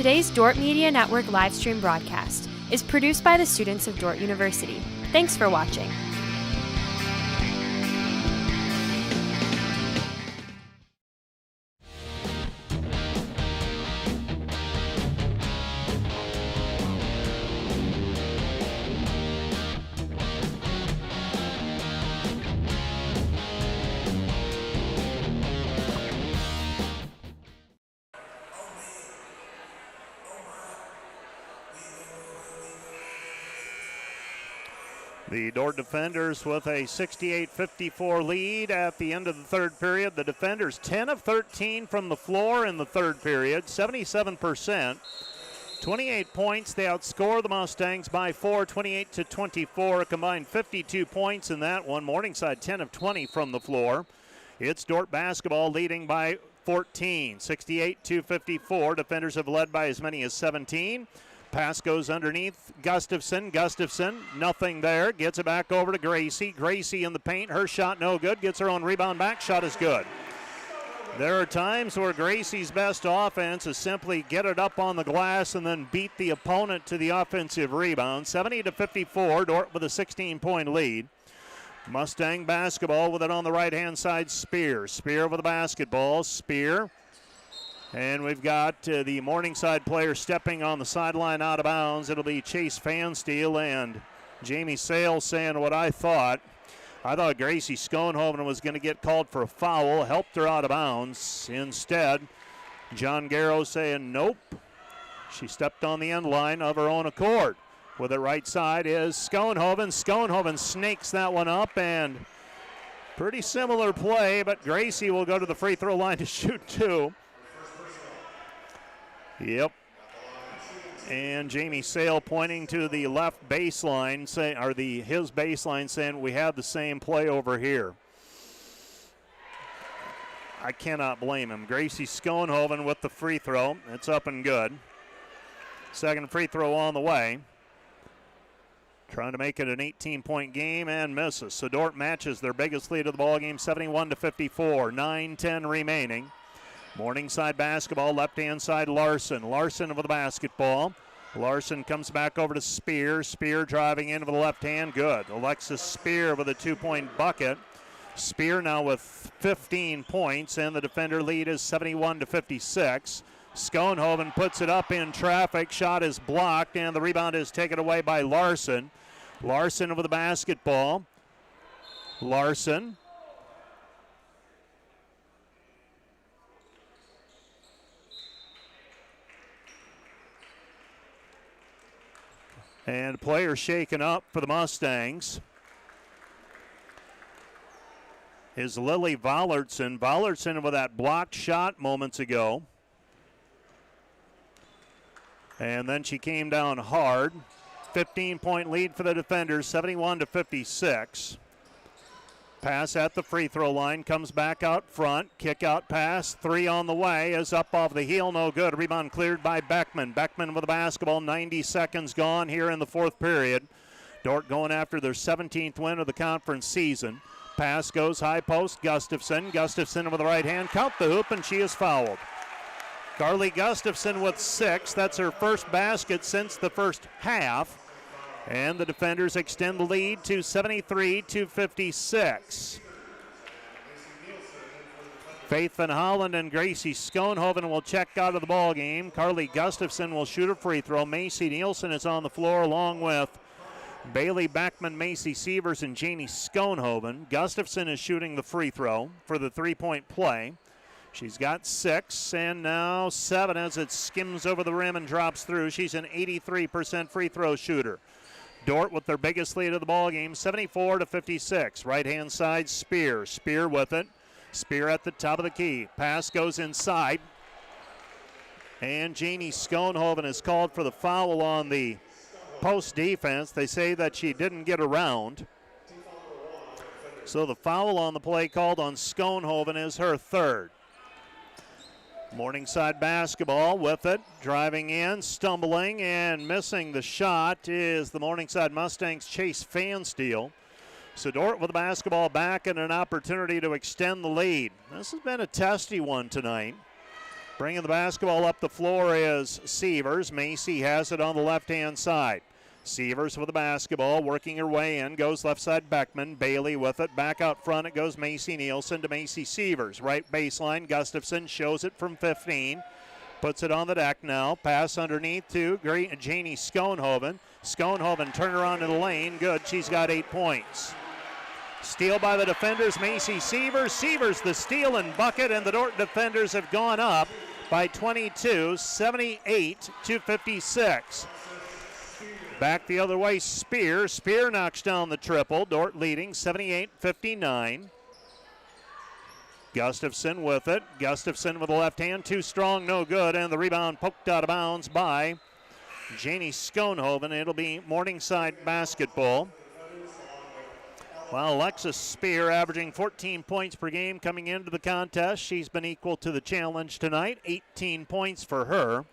Today's Dordt Media Network live stream broadcast is produced by the students of Dordt University. Thanks for watching. The Dordt defenders with a 68-54 lead at the end of the third period. The defenders 10 of 13 from the floor in the third period, 77%. 28 points. They outscore the Mustangs by 4, 28-24. A combined 52 points in that one. Morningside 10 of 20 from the floor. It's Dordt basketball leading by 14, 68-54. Defenders have led by as many as 17. Pass goes underneath Gustafson. Gustafson, nothing there. Gets it back over to Gracie. Gracie in the paint. Her shot no good. Gets her own rebound back. Shot is good. There are times where Gracie's best offense is simply get it up on the glass and then beat the opponent to the offensive rebound. 70-54. Dordt with a 16-point lead. Mustang basketball with it on the right-hand side. Spear. Spear with the basketball. Spear. And we've got the Morningside player stepping on the sideline out of bounds. It'll be Chase Fansteel and Jamie Sales saying what I thought. I thought Gracie Schoenhoven was going to get called for a foul, helped her out of bounds. Instead, John Garrow saying nope. She stepped on the end line of her own accord. With it right side is Schoenhoven. Schoenhoven snakes that one up, and pretty similar play, but Gracie will go to the free throw line to shoot two. Yep. And Jamie Sale pointing to the left baseline, his baseline, saying we had the same play over here. I cannot blame him. Gracie Schoenhoven with the free throw. It's up and good. Second free throw on the way. Trying to make it an 18-point game and misses. So Dordt matches their biggest lead of the ballgame, 71-54. 9-10 remaining. Morningside basketball, left-hand side, Larson. Larson with the basketball. Larson comes back over to Spear. Spear driving in with the left hand. Good. Alexis Spear with a 2-point bucket. Spear now with 15 points, and the defender lead is 71-56. Schoenhoven puts it up in traffic. Shot is blocked, and the rebound is taken away by Larson. Larson with the basketball. Larson. And player shaken up for the Mustangs is Lily Vollertson. Vollertson with that blocked shot moments ago. And then she came down hard. 15-point lead for the defenders, 71-56. Pass at the free throw line, comes back out front. Kick out pass, three on the way, is up off the heel, no good. Rebound cleared by Beckman. Beckman with the basketball, 90 seconds gone here in the fourth period. Dordt going after their 17th win of the conference season. Pass goes high post, Gustafson. Gustafson with the right hand, count the hoop, and she is fouled. Carly Gustafson with 6. That's her first basket since the first half. And the defenders extend the lead to 73-56. Faith Van Holland and Gracie Schoenhoven will check out of the ball game. Carly Gustafson will shoot a free throw. Macy Nielsen is on the floor along with Bailey Beckman, Macy Sievers, and Janie Schoenhoven. Gustafson is shooting the free throw for the three-point play. She's got 6 and now 7 as it skims over the rim and drops through. She's an 83% free throw shooter. Dordt with their biggest lead of the ball game, 74-56. Right-hand side, Spear. Spear with it. Spear at the top of the key. Pass goes inside. And Janie Schoenhoven is called for the foul on the post defense. They say that she didn't get around. So the foul on the play called on Schoenhoven is her third. Morningside basketball with it, driving in, stumbling, and missing the shot is the Morningside Mustangs' Chase Fansteel. So Dordt with the basketball back and an opportunity to extend the lead. This has been a testy one tonight. Bringing the basketball up the floor is Sievers. Macy has it on the left-hand side. Sievers with the basketball, working her way in, goes left side Beckman. Bailey with it, back out front it goes Macy Nielsen to Macy Sievers. Right baseline, Gustafson shows it from 15. Puts it on the deck now, pass underneath to Janie Schoenhoven. Schoenhoven turn around in the lane, good, she's got 8 points. Steal by the defenders, Macy Sievers. Sievers the steal and bucket, and the Dordt defenders have gone up by 22, 78-56. Back the other way, Spear. Spear knocks down the triple. Dordt leading 78-59. Gustafson with it. Gustafson with the left hand. Too strong, no good. And the rebound poked out of bounds by Janie Schoenhoven. It'll be Morningside basketball. Well, Alexis Spear averaging 14 points per game coming into the contest. She's been equal to the challenge tonight. 18 points for her.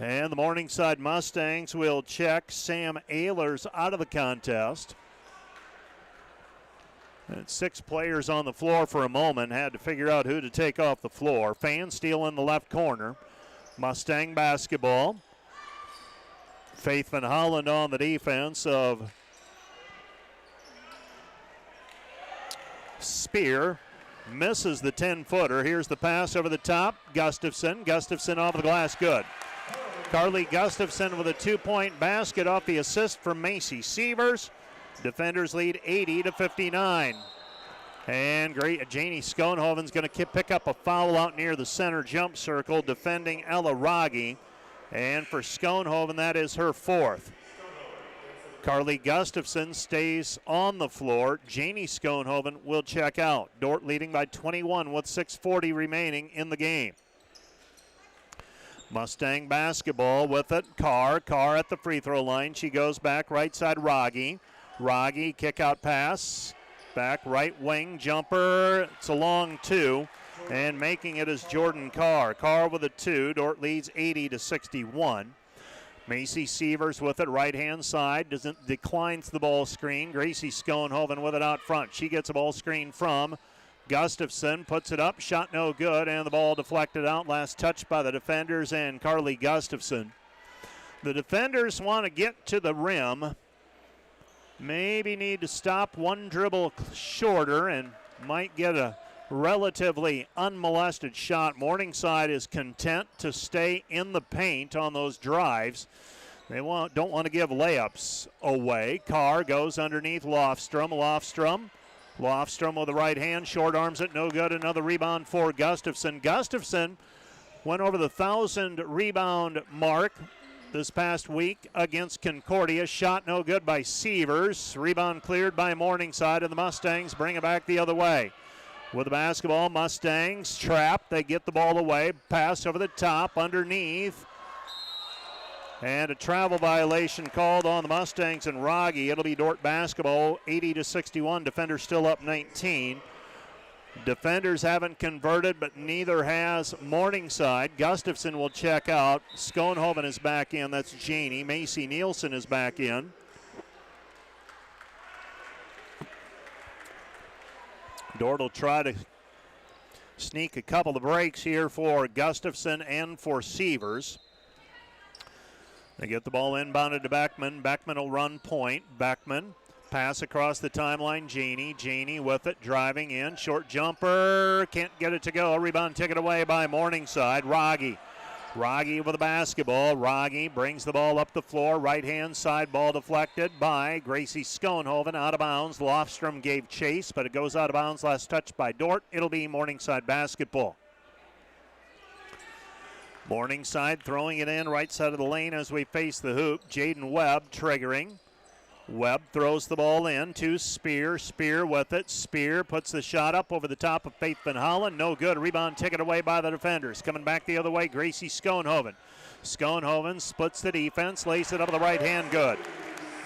And the Morningside Mustangs will check Sam Ehlers out of the contest. And 6 players on the floor for a moment. Had to figure out who to take off the floor. Fansteel in the left corner. Mustang basketball. Faith Van Holland on the defense of Spear. Misses the 10-footer. Here's the pass over the top. Gustafson. Gustafson off the glass. Good. Carly Gustafson with a 2-point basket off the assist from Macy Sievers. Defenders lead 80-59. And great, Janie Schoenhoven's going to pick up a foul out near the center jump circle, defending Ella Rogge. And for Schoenhoven, that is her 4th. Carly Gustafson stays on the floor. Janie Schoenhoven will check out. Dordt leading by 21 with 6:40 remaining in the game. Mustang basketball with it. Carr at the free throw line. She goes back right side, Rogge. Rogge kick out pass. Back right wing jumper. It's a long 2. And making it is Jordan Carr. Carr with a 2. Dordt leads 80-61. Macy Sievers with it, right hand side. Declines the ball screen. Gracie Schoenhoven with it out front. She gets a ball screen from Gustafson, puts it up, shot no good, and the ball deflected out. Last touch by the defenders and Carly Gustafson. The defenders want to get to the rim. Maybe need to stop one dribble shorter and might get a relatively unmolested shot. Morningside is content to stay in the paint on those drives. They don't want to give layups away. Carr goes underneath Lofstrom. Lofstrom with the right hand, short arms it, no good. Another rebound for Gustafson. Gustafson went over the 1,000 rebound mark this past week against Concordia. Shot no good by Sievers. Rebound cleared by Morningside, and the Mustangs bring it back the other way. With the basketball, Mustangs trapped. They get the ball away. Pass over the top, underneath. And a travel violation called on the Mustangs and Rogge. It'll be Dordt basketball, 80-61. Defenders still up 19. Defenders haven't converted, but neither has Morningside. Gustafson will check out. Schoenhoven is back in. That's Janie. Macy Nielsen is back in. Dordt will try to sneak a couple of breaks here for Gustafson and for Sievers. They get the ball inbounded to Beckman. Beckman will run point. Beckman, pass across the timeline. Janie with it, driving in. Short jumper, can't get it to go. Rebound taken away by Morningside. Rogge with the basketball. Rogge brings the ball up the floor. Right-hand side, ball deflected by Gracie Schoenhoven. Out of bounds. Lofstrom gave chase, but it goes out of bounds. Last touch by Dordt. It'll be Morningside basketball. Morningside throwing it in right side of the lane as we face the hoop. Jaden Webb triggering. Webb throws the ball in to Spear. Spear with it. Spear puts the shot up over the top of Faith Van Holland. No good. Rebound taken away by the defenders. Coming back the other way, Gracie Schoenhoven. Schoenhoven splits the defense, lays it up with the right hand. Good.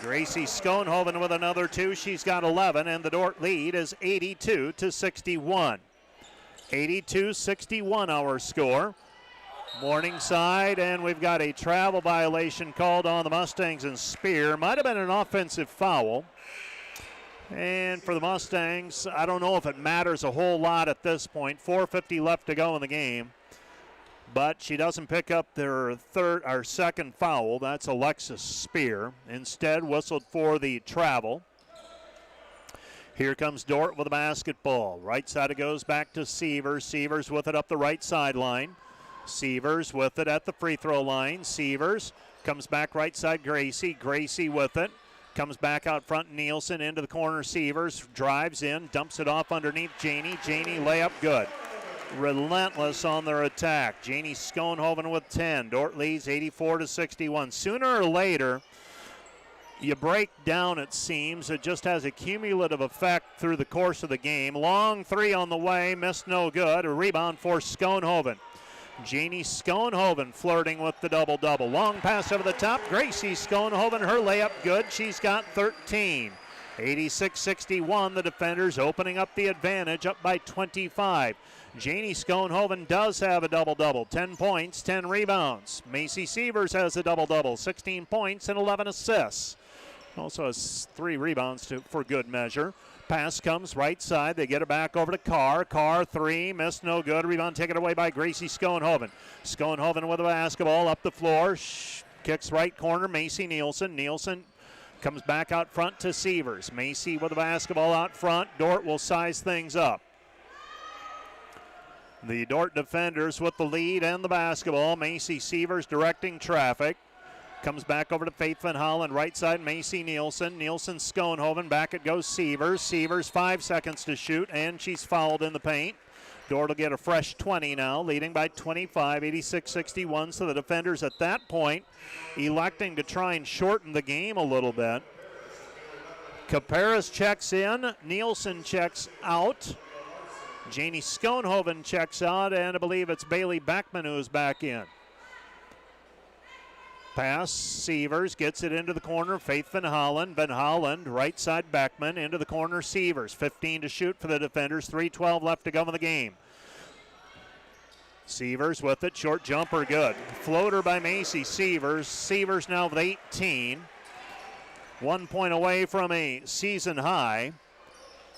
Gracie Schoenhoven with another 2. She's got 11, and the Dordt lead is 82-61. 82-61 our score. Morningside, and we've got a travel violation called on the Mustangs and Spear. Might have been an offensive foul. And for the Mustangs, I don't know if it matters a whole lot at this point. 4:50 left to go in the game. But she doesn't pick up their second foul. That's Alexis Spear. Instead, whistled for the travel. Here comes Dordt with the basketball. Right side it goes back to Sievers. Sievers with it up the right sideline. Sievers with it at the free throw line. Sievers comes back right side. Gracie. Gracie with it. Comes back out front. Nielsen into the corner. Sievers drives in. Dumps it off underneath Janie. Janie layup good. Relentless on their attack. Janie Schoenhoven with 10. Dordt leads 84-61. Sooner or later, you break down, it seems. It just has a cumulative effect through the course of the game. Long three on the way, missed no good. A rebound for Schoenhoven. Janie Schoenhoven flirting with the double-double. Long pass over the top. Gracie Schoenhoven, her layup good. She's got 13. 86-61, the defenders opening up the advantage, up by 25. Janie Schoenhoven does have a double-double. 10 points, 10 rebounds. Macy Sievers has a double-double. 16 points and 11 assists. Also has 3 rebounds for good measure. Pass comes right side. They get it back over to Carr. Carr, 3, missed no good. Rebound taken away by Gracie Schoenhoven. Schoenhoven with the basketball up the floor. Kicks right corner. Macy Nielsen. Nielsen comes back out front to Sievers. Macy with the basketball out front. Dordt will size things up. The Dordt defenders with the lead and the basketball. Macy Sievers directing traffic. Comes back over to Faith Van Hollen. Right side, Macy Nielsen. Nielsen, Schoenhoven. Back it goes Sievers. Sievers, 5 seconds to shoot, and she's fouled in the paint. Dordt will get a fresh 20 now, leading by 25, 86-61. So the defenders at that point electing to try and shorten the game a little bit. Caparis checks in. Nielsen checks out. Janie Schoenhoven checks out, and I believe it's Bailey Beckman who's back in. Pass, Sievers gets it into the corner. Faith Van Hollen. Van Hollen, right side Beckman, into the corner. Sievers, 15 to shoot for the defenders. 3:12 left to go in the game. Sievers with it, short jumper, good. Floater by Macy Sievers. Sievers now with 18. 1 point away from a season high.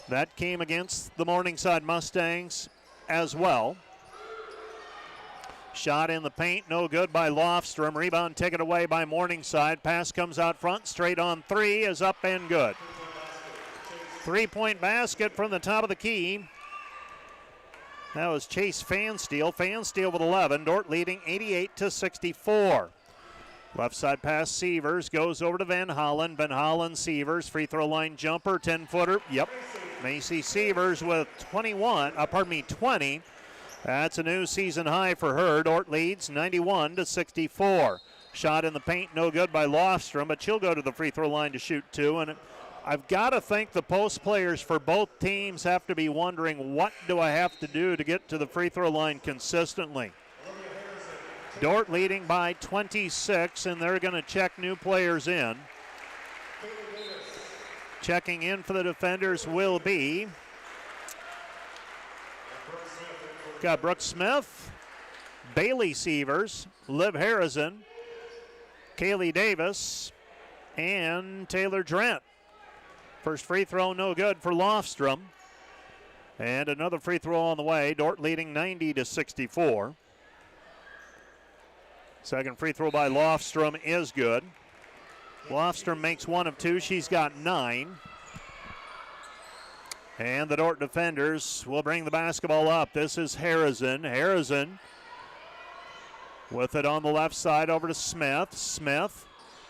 That came against the Morningside Mustangs as well. Shot in the paint, no good by Lofstrom. Rebound taken away by Morningside. Pass comes out front, straight on 3 is up and good. 3-point basket from the top of the key. That was Chase Fansteel. Fansteel with 11. Dordt leading 88-64. Left side pass, Sievers goes over to Van Hollen. Van Hollen, Sievers, free throw line jumper, 10-footer. Yep. Macy Sievers with 20. That's a new season high for her. Dordt leads 91-64. Shot in the paint, no good by Lofstrom, but she'll go to the free throw line to shoot 2. And I've got to think the post players for both teams have to be wondering, what do I have to do to get to the free throw line consistently? Dordt leading by 26, and they're going to check new players in. Checking in for the defenders will be got Brooke Smith, Bailey Sievers, Liv Harrison, Kaylee Davis, and Taylor Drent. First free throw no good for Lofstrom. And another free throw on the way. Dordt leading 90-64. Second free throw by Lofstrom is good. Lofstrom makes 1 of 2. She's got 9. And the Dordt defenders will bring the basketball up. This is Harrison. Harrison with it on the left side over to Smith. Smith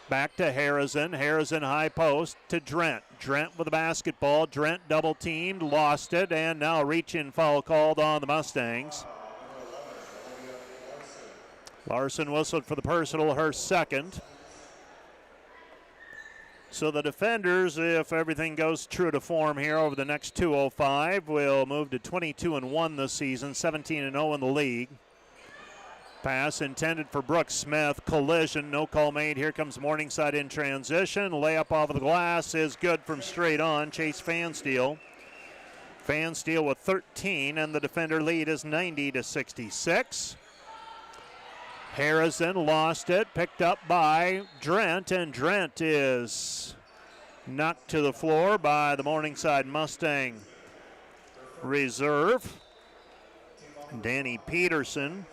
back to Harrison. Harrison high post to Drent. Drent with the basketball. Drent double teamed, lost it, and now a reach-in foul called on the Mustangs. Larson whistled for the personal, her second. So the defenders, if everything goes true to form here over the next 2:05, will move to 22-1 this season, 17-0 in the league. Pass intended for Brooke Smith. Collision, no call made. Here comes Morningside in transition. Layup off of the glass is good from straight on. Chase Fansteel. Fansteel with 13, and the defender lead is 90-66. Harrison lost it, picked up by Drent, and Drent is Knocked to the floor by the Morningside Mustang reserve. Danny Peterson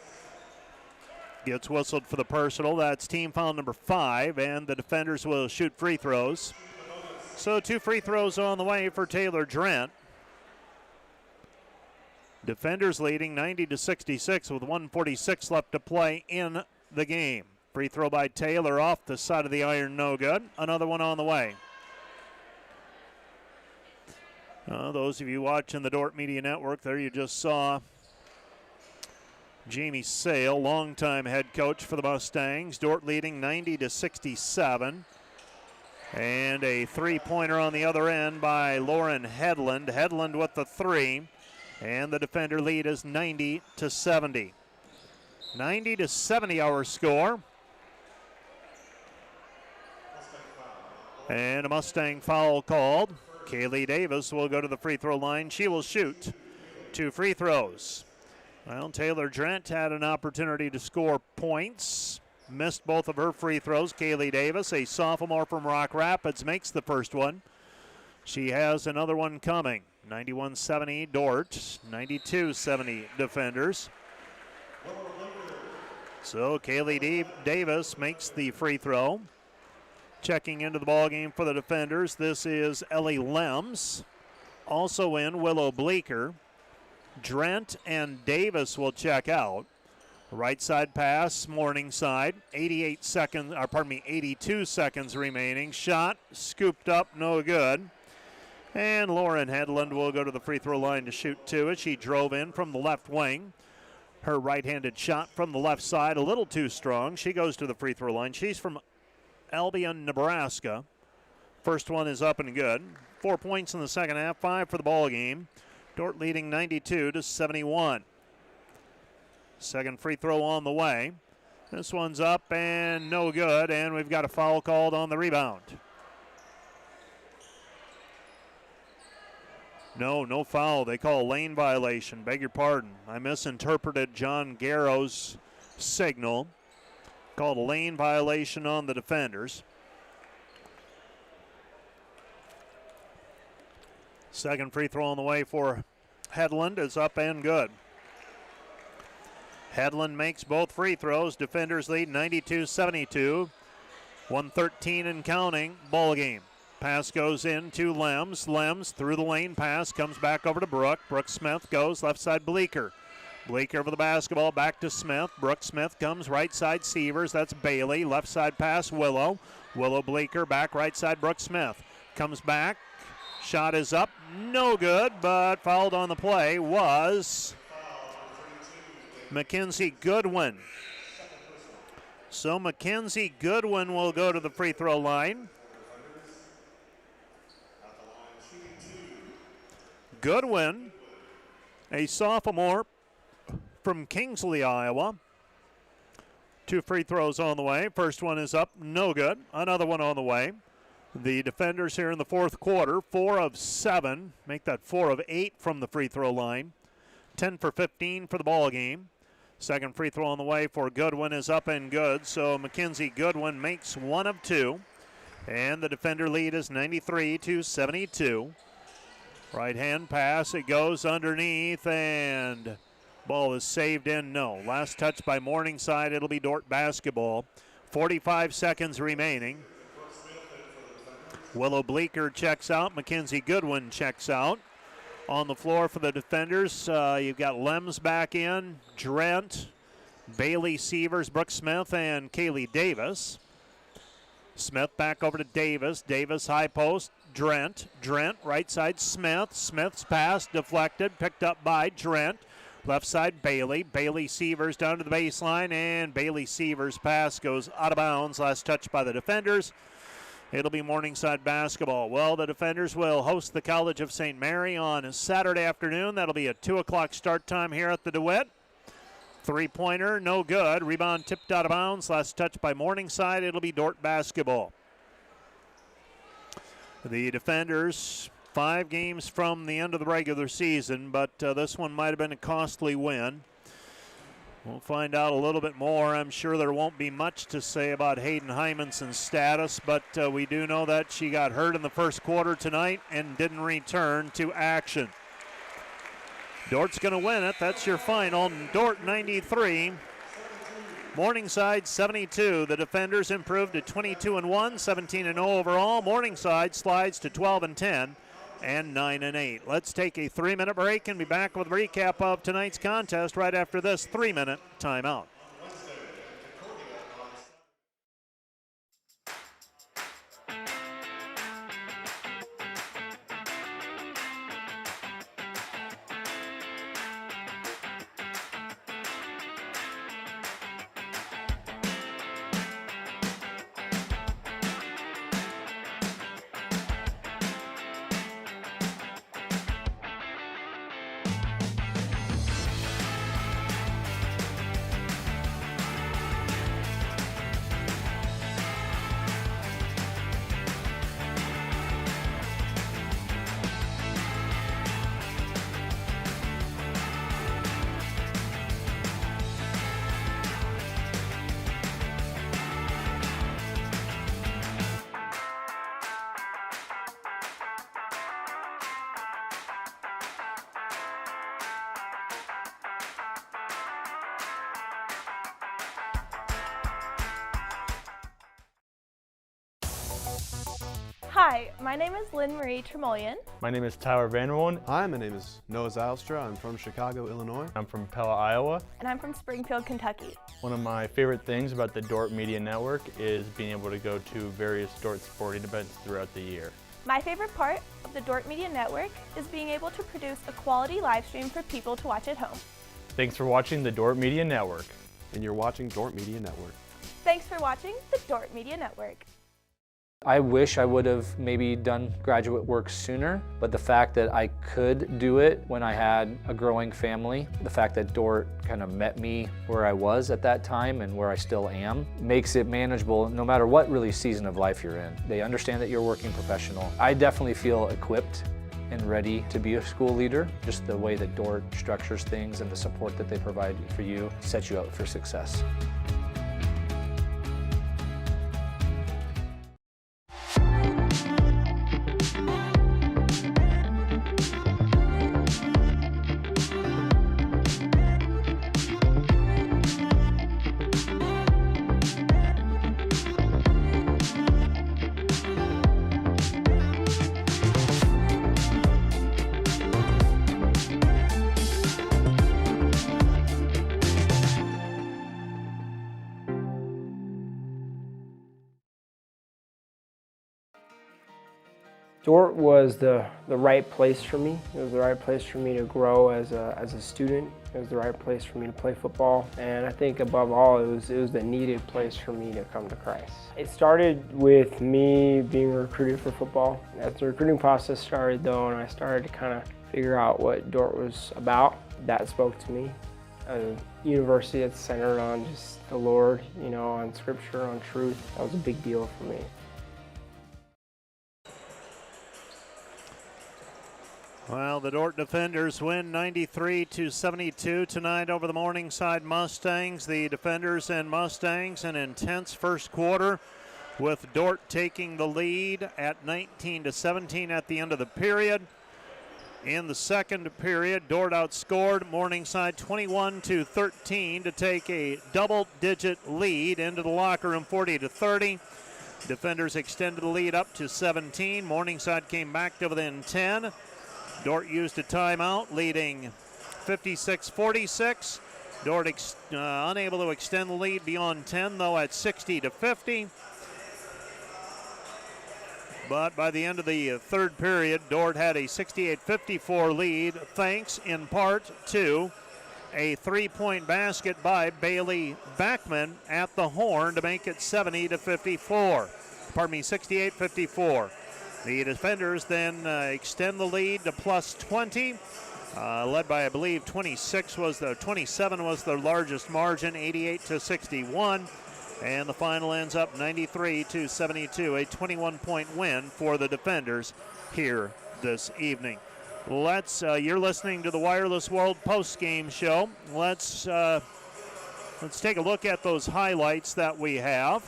gets whistled for the personal. That's team foul number 5, and the defenders will shoot free throws. So 2 free throws on the way for Taylor Drent. Defenders leading 90-66 with 1:46 left to play in the game. Free throw by Taylor off the side of the iron, no good. Another one on the way. Those of you watching the Dordt Media Network, there you just saw Jamie Sale, longtime head coach for the Mustangs. Dordt leading 90-67. And a three-pointer on the other end by Lauren Hedlund. Hedlund with the 3. And the defender lead is 90-70. 90-70 our score. And a Mustang foul called. Kaylee Davis will go to the free throw line. She will shoot 2 free throws. Well, Taylor Drent had an opportunity to score points. Missed both of her free throws. Kaylee Davis, a sophomore from Rock Rapids, makes the first one. She has another one coming. 91-70 Dordt, 92-70 defenders. So Kaylee Davis makes the free throw. Checking into the ballgame for the defenders, this is Ellie Lems. Also in, Willow Bleeker. Drent and Davis will check out. Right side pass, Morningside. 82 seconds remaining. Shot, scooped up, no good. And Lauren Hedlund will go to the free throw line to shoot 2 as she drove in from the left wing. Her right-handed shot from the left side, a little too strong. She goes to the free throw line. She's from Albion, Nebraska. First one is up and good. 4 points in the second half, 5 for the ball game. Dordt leading 92-71. Second free throw on the way. This one's up and no good, and we've got a foul called on the rebound. No foul. They call a lane violation. Beg your pardon. I misinterpreted John Garrow's signal. Called a lane violation on the defenders. Second free throw on the way for Hedlund is up and good. Hedlund makes both free throws. Defenders lead 92-72. 1:13 and counting. Ball game. Pass goes in to Lems. Lems through the lane pass. Comes back over to Brooke. Brooke Smith goes left side Bleeker. Bleeker over the basketball. Back to Smith. Brooke Smith comes right side Severs. That's Bailey. Left side pass Willow. Willow Bleeker back right side Brooke Smith. Comes back. Shot is up. No good, but fouled on the play was Mackenzie Goodwin. So Mackenzie Goodwin will go to the free throw line. Goodwin, a sophomore from Kingsley, Iowa. 2 free throws on the way. First one is up, no good. Another one on the way. The defenders here in the fourth quarter, 4 of 7. Make that 4 of 8 from the free throw line. 10 for 15 for the ball game. Second free throw on the way for Goodwin is up and good. So Mackenzie Goodwin makes 1 of 2. And the defender lead is 93-72. Right hand pass, it goes underneath, and ball is saved in. No. Last touch by Morningside. It'll be Dordt basketball. 45 seconds remaining. Willow Bleeker checks out. Mackenzie Goodwin checks out. On the floor for the defenders, you've got Lems back in, Drent, Bailey Severs, Brooke Smith, and Kaylee Davis. Smith back over to Davis. Davis high post. Drent right side Smith. Smith's pass deflected, picked up by Drent. Left side Bailey. Bailey Severs down to the baseline, and Bailey Severs' pass goes out of bounds. Last touch by the defenders. It'll be Morningside basketball. Well, the defenders will host the College of St. Mary on a Saturday afternoon. That'll be a 2 o'clock start time here at the DeWitt. Three-pointer, no good. Rebound tipped out of bounds. Last touch by Morningside. It'll be Dordt basketball. The defenders, 5 games from the end of the regular season, but this one might have been a costly win. We'll find out a little bit more. I'm sure there won't be much to say about Hayden Hymanson's status, but we do know that she got hurt in the first quarter tonight and didn't return to action. Dordt's going to win it. That's your final. Dordt 93, Morningside 72. The defenders improved to 22-1, 17-0 overall. Morningside slides to 12-10 and 9-8. Let's take a 3-minute break and be back with a recap of tonight's contest right after this 3-minute timeout. Hi, my name is Lynn Marie Tremolian. My name is Tyler Vanderwoon. Hi, my name is Noah Zylstra. I'm from Chicago, Illinois. I'm from Pella, Iowa. And I'm from Springfield, Kentucky. One of my favorite things about the Dordt Media Network is being able to go to various Dordt sporting events throughout the year. My favorite part of the Dordt Media Network is being able to produce a quality live stream for people to watch at home. Thanks for watching the Dordt Media Network. And you're watching Dordt Media Network. Thanks for watching the Dordt Media Network. I wish I would have maybe done graduate work sooner, but the fact that I could do it when I had a growing family, the fact that Dordt kind of met me where I was at that time and where I still am, makes it manageable no matter what really season of life you're in. They understand that you're a working professional. I definitely feel equipped and ready to be a school leader. Just the way that Dordt structures things and the support that they provide for you sets you up for success. Dordt was the right place for me. It was the right place for me to grow as a student. It was the right place for me to play football. And I think above all, it was the needed place for me to come to Christ. It started with me being recruited for football. As the recruiting process started though, and I started to kind of figure out what Dordt was about, that spoke to me. A university that's centered on just the Lord, you know, on scripture, on truth. That was a big deal for me. Well, the Dordt defenders win 93-72 tonight over the Morningside Mustangs. The defenders and Mustangs, an intense first quarter with Dordt taking the lead at 19-17 at the end of the period. In the second period, Dordt outscored Morningside 21-13 to take a double-digit lead into the locker room, 40-30. Defenders extended the lead up to 17. Morningside came back to within 10. Dordt used a timeout, leading 56-46. Dordt unable to extend the lead beyond 10, though, at 60-50. But by the end of the third period, Dordt had a 68-54 lead, thanks in part to a three-point basket by Bailey Backman at the horn to make it 68-54. The defenders then extend the lead to plus 20, led by, I believe, 27 was their largest margin, 88-61, and the final ends up 93-72, a 21-point win for the defenders here this evening. You're listening to the Wireless World post-game show. Let's Let's take a look at those highlights that we have.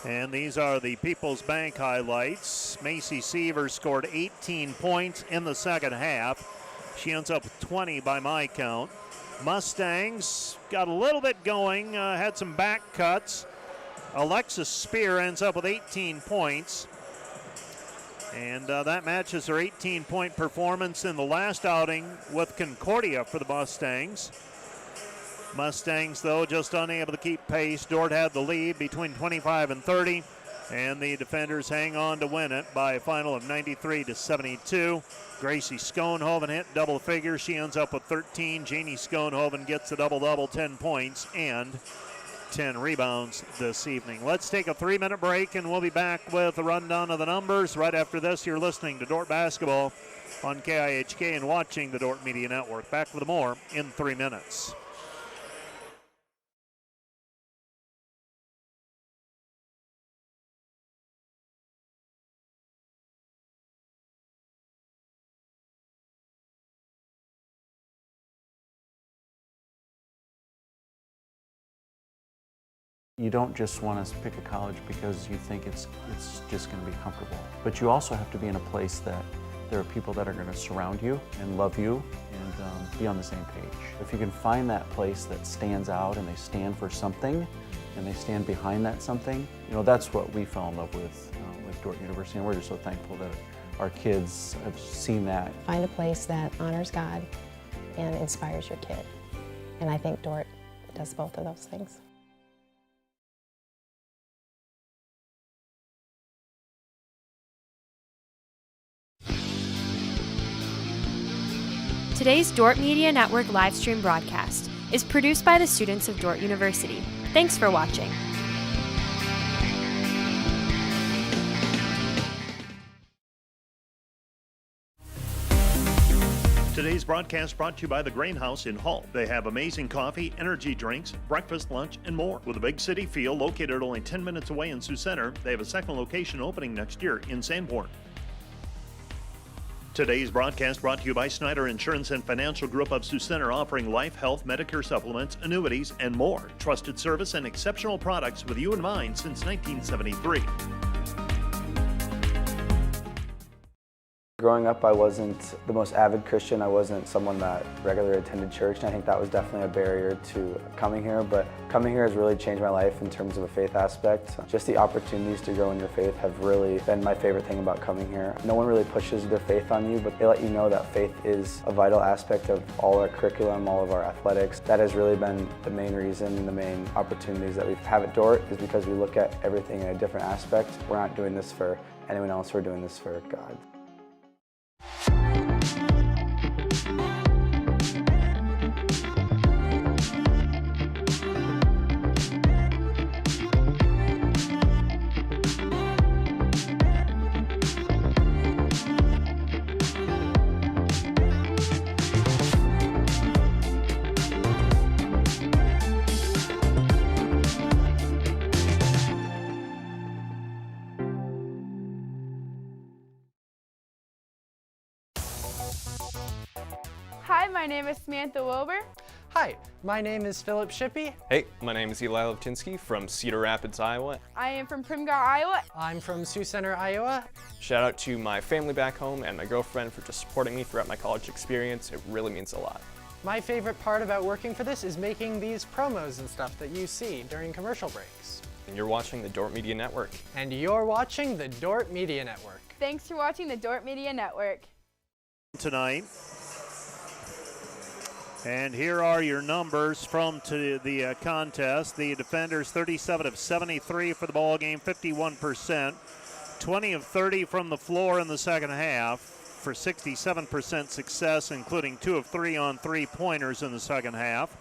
And these are the People's Bank highlights. Macy Seaver scored 18 points in the second half. She ends up with 20 by my count. Mustangs got a little bit going, had some back cuts. Alexis Spear ends up with 18 points. And that matches her 18-point performance in the last outing with Concordia for the Mustangs. Mustangs, though, just unable to keep pace. Dordt had the lead between 25 and 30, and the defenders hang on to win it by a final of 93-72. Gracie Schoenhoven hit double figures. She ends up with 13. Janie Schoenhoven gets a double-double, 10 points and 10 rebounds this evening. Let's take a 3-minute break, and we'll be back with a rundown of the numbers. Right after this, you're listening to Dordt Basketball on KIHK and watching the Dordt Media Network. Back with more in 3 minutes. You don't just want to pick a college because you think it's just going to be comfortable. But you also have to be in a place that there are people that are going to surround you and love you and be on the same page. If you can find that place that stands out and they stand for something and they stand behind that something, you know, that's what we fell in love with Dordt University, and we're just so thankful that our kids have seen that. Find a place that honors God and inspires your kid. And I think Dordt does both of those things. Today's Dordt Media Network live stream broadcast is produced by the students of Dordt University. Thanks for watching. Today's broadcast brought to you by the Grain House in Hull. They have amazing coffee, energy drinks, breakfast, lunch, and more. With a big city feel located only 10 minutes away in Sioux Center, they have a second location opening next year in Sanborn. Today's broadcast brought to you by Snyder Insurance and Financial Group of Sioux Center, offering life, health, Medicare supplements, annuities, and more. Trusted service and exceptional products with you in mind since 1973. Growing up, I wasn't the most avid Christian. I wasn't someone that regularly attended church, and I think that was definitely a barrier to coming here. But coming here has really changed my life in terms of a faith aspect. Just the opportunities to grow in your faith have really been my favorite thing about coming here. No one really pushes their faith on you, but they let you know that faith is a vital aspect of all our curriculum, all of our athletics. That has really been the main reason and the main opportunities that we have at Dordt, is because we look at everything in a different aspect. We're not doing this for anyone else, we're doing this for God. Hi, my name is Samantha Wilbur. Hi, my name is Philip Shippey. Hey, my name is Eli Levtinsky from Cedar Rapids, Iowa. I am from Primgar, Iowa. I'm from Sioux Center, Iowa. Shout out to my family back home and my girlfriend for just supporting me throughout my college experience. It really means a lot. My favorite part about working for this is making these promos and stuff that you see during commercial breaks. And you're watching the Dordt Media Network. And you're watching the Dordt Media Network. Thanks for watching the Dordt Media Network. Tonight. And here are your numbers from the contest. The defenders 37 of 73 for the ball game, 51%. 20 of 30 from the floor in the second half for 67% success, including 2 of 3 on three-pointers in the second half.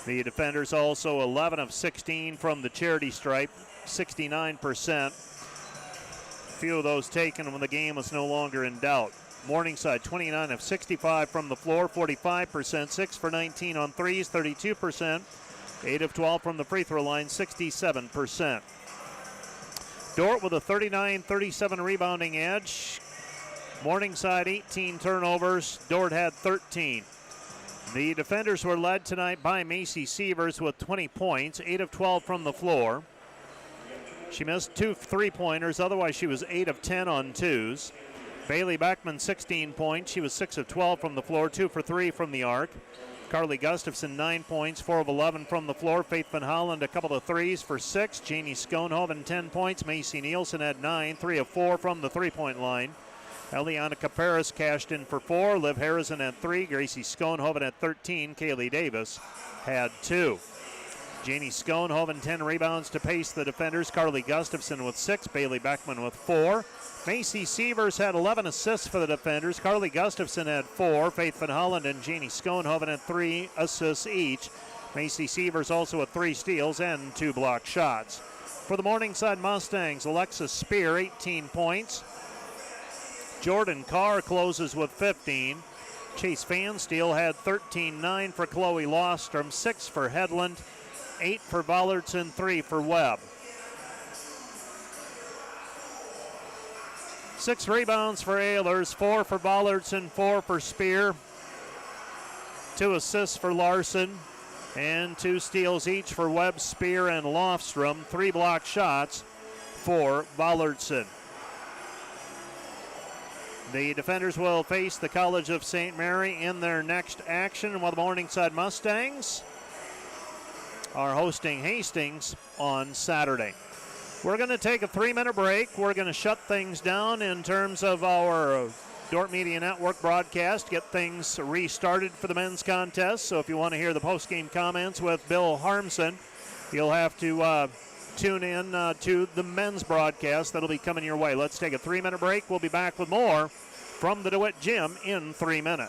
The defenders also 11 of 16 from the charity stripe, 69%. Few of those taken when the game was no longer in doubt. Morningside 29 of 65 from the floor, 45%, 6 for 19 on threes, 32%, 8 of 12 from the free throw line, 67%. Dordt with a 39-37 rebounding edge. Morningside 18 turnovers, Dordt had 13. The defenders were led tonight by Macy Sievers with 20 points, 8 of 12 from the floor. She missed 2 3-pointers, otherwise she was 8 of 10 on twos. Bailey Beckman, 16 points. She was 6 of 12 from the floor, 2 for 3 from the arc. Carly Gustafson, 9 points, 4 of 11 from the floor. Faith Van Holland, a couple of threes for 6. Janie Schoenhoven, 10 points. Macy Nielsen had 9, 3 of 4 from the three-point line. Eliana Caparas cashed in for 4. Liv Harrison had 3. Gracie Schoenhoven had 13. Kaylee Davis had 2. Janie Schoenhoven, 10 rebounds to pace the defenders. Carly Gustafson with 6. Bailey Beckman with 4. Macy Sievers had 11 assists for the defenders. Carly Gustafson had 4. Faith Van Holland and Janie Schoenhoven had 3 assists each. Macy Sievers also with 3 steals and 2 block shots. For the Morningside Mustangs, Alexis Spear, 18 points. Jordan Carr closes with 15. Chase Fansteel had 13-9 for Chloe Lostrom, 6 for Headland, 8 for Bollardson, 3 for Webb. 6 rebounds for Ehlers, 4 for Bollardson, 4 for Spear. 2 assists for Larson, and 2 steals each for Webb, Spear, and Lofstrom. 3 block shots for Bollardson. The defenders will face the College of St. Mary in their next action, while the Morningside Mustangs are hosting Hastings on Saturday. We're going to take a 3-minute break. We're going to shut things down in terms of our Dordt Media Network broadcast, get things restarted for the men's contest. So if you want to hear the post-game comments with Bill Harmson, you'll have to tune in to the men's broadcast. That'll be coming your way. Let's take a 3-minute break. We'll be back with more from the DeWitt Gym in 3 minutes.